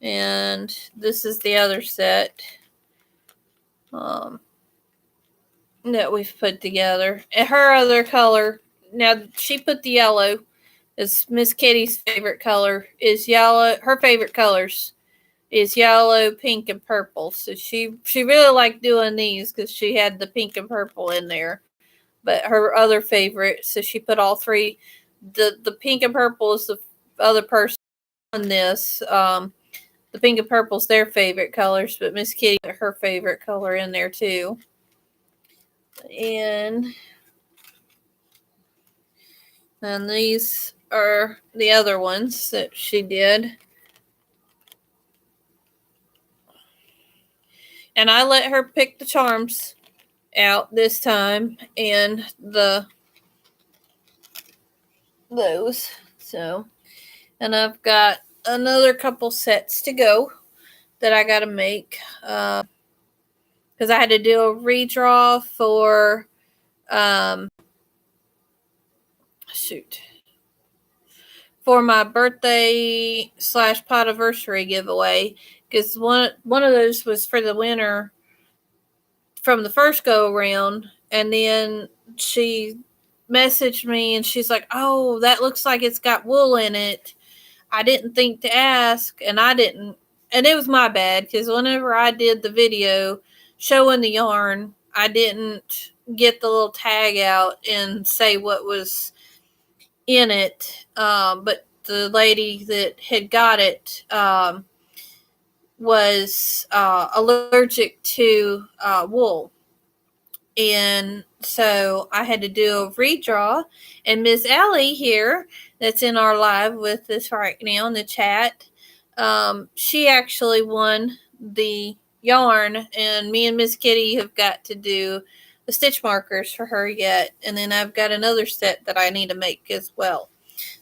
And this is the other set that we've put together. And her other color, now she put the yellow, is Miss Kitty's favorite color, is yellow. Her favorite colors is yellow, pink, and purple. So she really liked doing these because she had the pink and purple in there. But her other favorite, so she put all 3. The pink and purple is the other person on this. The pink and purple is their favorite colors, but Miss Kitty put her favorite color in there too. And these are the other ones that she did. And I let her pick the charms out this time and those. So, and I've got another couple sets to go that I got to make because I had to do a redraw for for my birthday / podiversary giveaway, because one of those was for the winner from the first go around, And then she messaged me and she's like, "Oh, that looks like it's got wool in it. I didn't think to ask." And I didn't. And it was my bad because whenever I did the video showing the yarn, I didn't get the little tag out and say what was in it. But the lady that had got it was allergic to wool. And so I had to do a redraw. And Miss Ellie here, that's in our live with us right now in the chat, she actually won the yarn. And me and Miss Kitty have got to do the stitch markers for her yet. And then I've got another set that I need to make as well.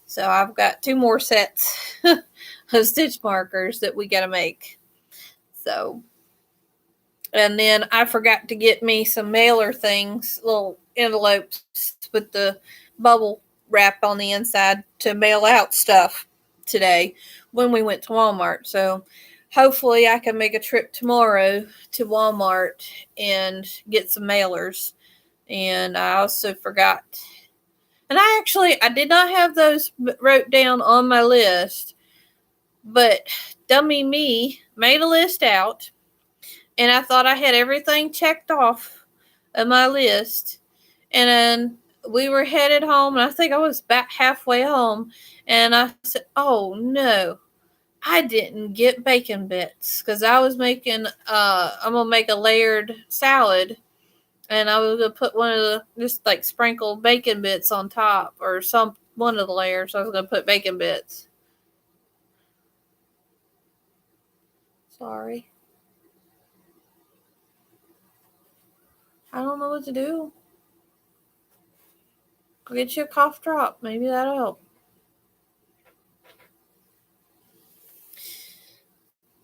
So I've got 2 more sets of stitch markers that we got to make. So, and then I forgot to get me some mailer things, little envelopes with the bubble wrap on the inside to mail out stuff today when we went to Walmart. So hopefully I can make a trip tomorrow to Walmart and get some mailers. And I also forgot. And I did not have those wrote down on my list, but dummy me made a list out, and I thought I had everything checked off of my list. And then we were headed home, and I think I was about halfway home, and I said, "Oh no, I didn't get bacon bits," because I was making I'm gonna make a layered salad. And I was gonna put one of the just like sprinkle bacon bits on top or one of the layers. I was gonna put bacon bits. Sorry. I don't know what to do. Go get you a cough drop. Maybe that'll help.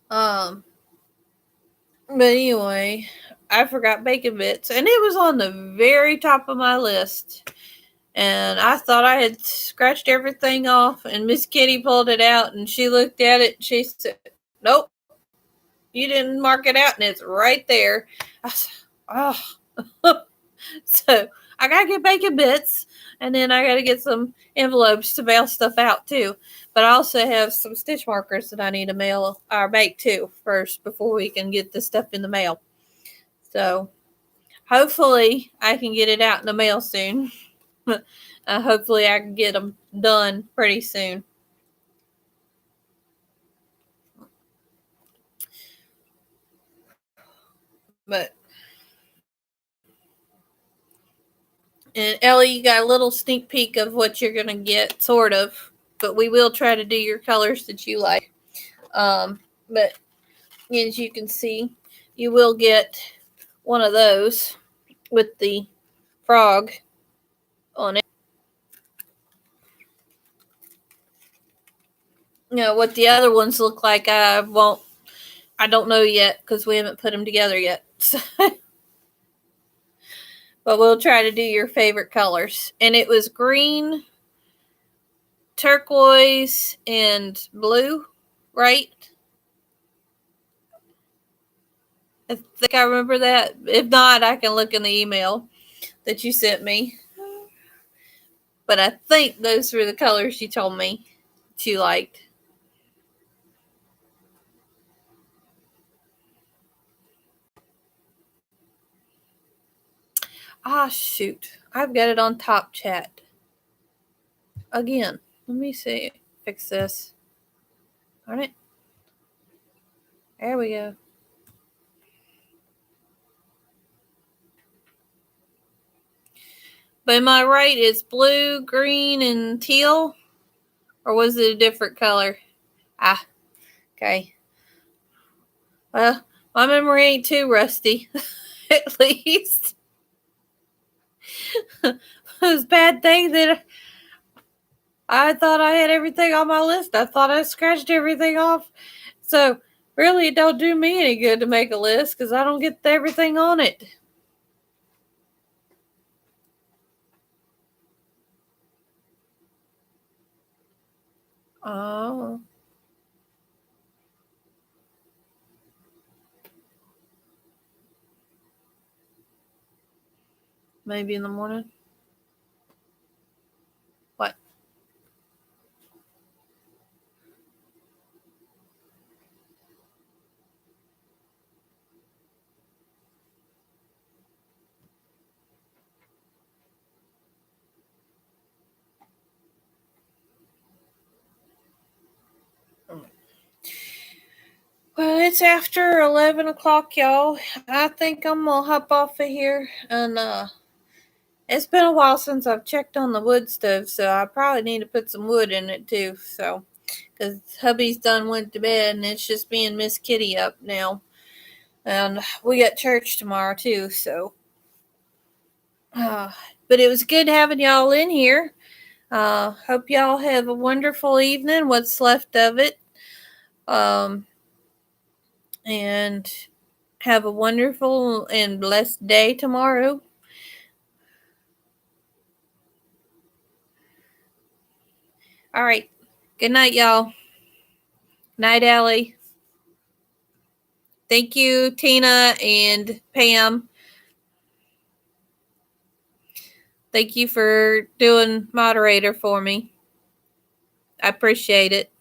But anyway, I forgot bacon bits, and it was on the very top of my list. And I thought I had scratched everything off, and Miss Kitty pulled it out, and she looked at it, and she said, "Nope, you didn't mark it out, and it's right there." I said, "Oh." So I gotta get bacon bits, and then I gotta get some envelopes to mail stuff out too. But I also have some stitch markers that I need to mail or make too first before we can get this stuff in the mail. So hopefully I can get it out in the mail soon. Hopefully I can get them done pretty soon. But and Ellie, you got a little sneak peek of what you're gonna get, sort of. But we will try to do your colors that you like. But as you can see, you will get one of those with the frog on it. You know what the other ones look like, I don't know yet because we haven't put them together yet. But we'll try to do your favorite colors. And it was green, turquoise, and blue, right? I think I remember that. If not, I can look in the email that you sent me. But I think those were the colors you told me that you liked. Ah, shoot. I've got it on top chat. Again. Let me see. Fix this. Darn it. There we go. But am I right? It's blue, green, and teal? Or was it a different color? Ah, okay. Well, my memory ain't too rusty. At least. It was a bad thing that I thought I had everything on my list. I thought I scratched everything off. So, really, it don't do me any good to make a list because I don't get everything on it. Oh. maybe in the morning. What? Well, it's after 11 o'clock, y'all. I think I'm going to hop off of here. And it's been a while since I've checked on the wood stove, so I probably need to put some wood in it too. So, because hubby's done went to bed, and it's just me and Miss Kitty up now. And we got church tomorrow too, so. But it was good having y'all in here. Hope y'all have a wonderful evening, what's left of it. And have a wonderful and blessed day tomorrow. All right. Good night, y'all. Night, Allie. Thank you, Tina and Pam. Thank you for doing moderator for me. I appreciate it.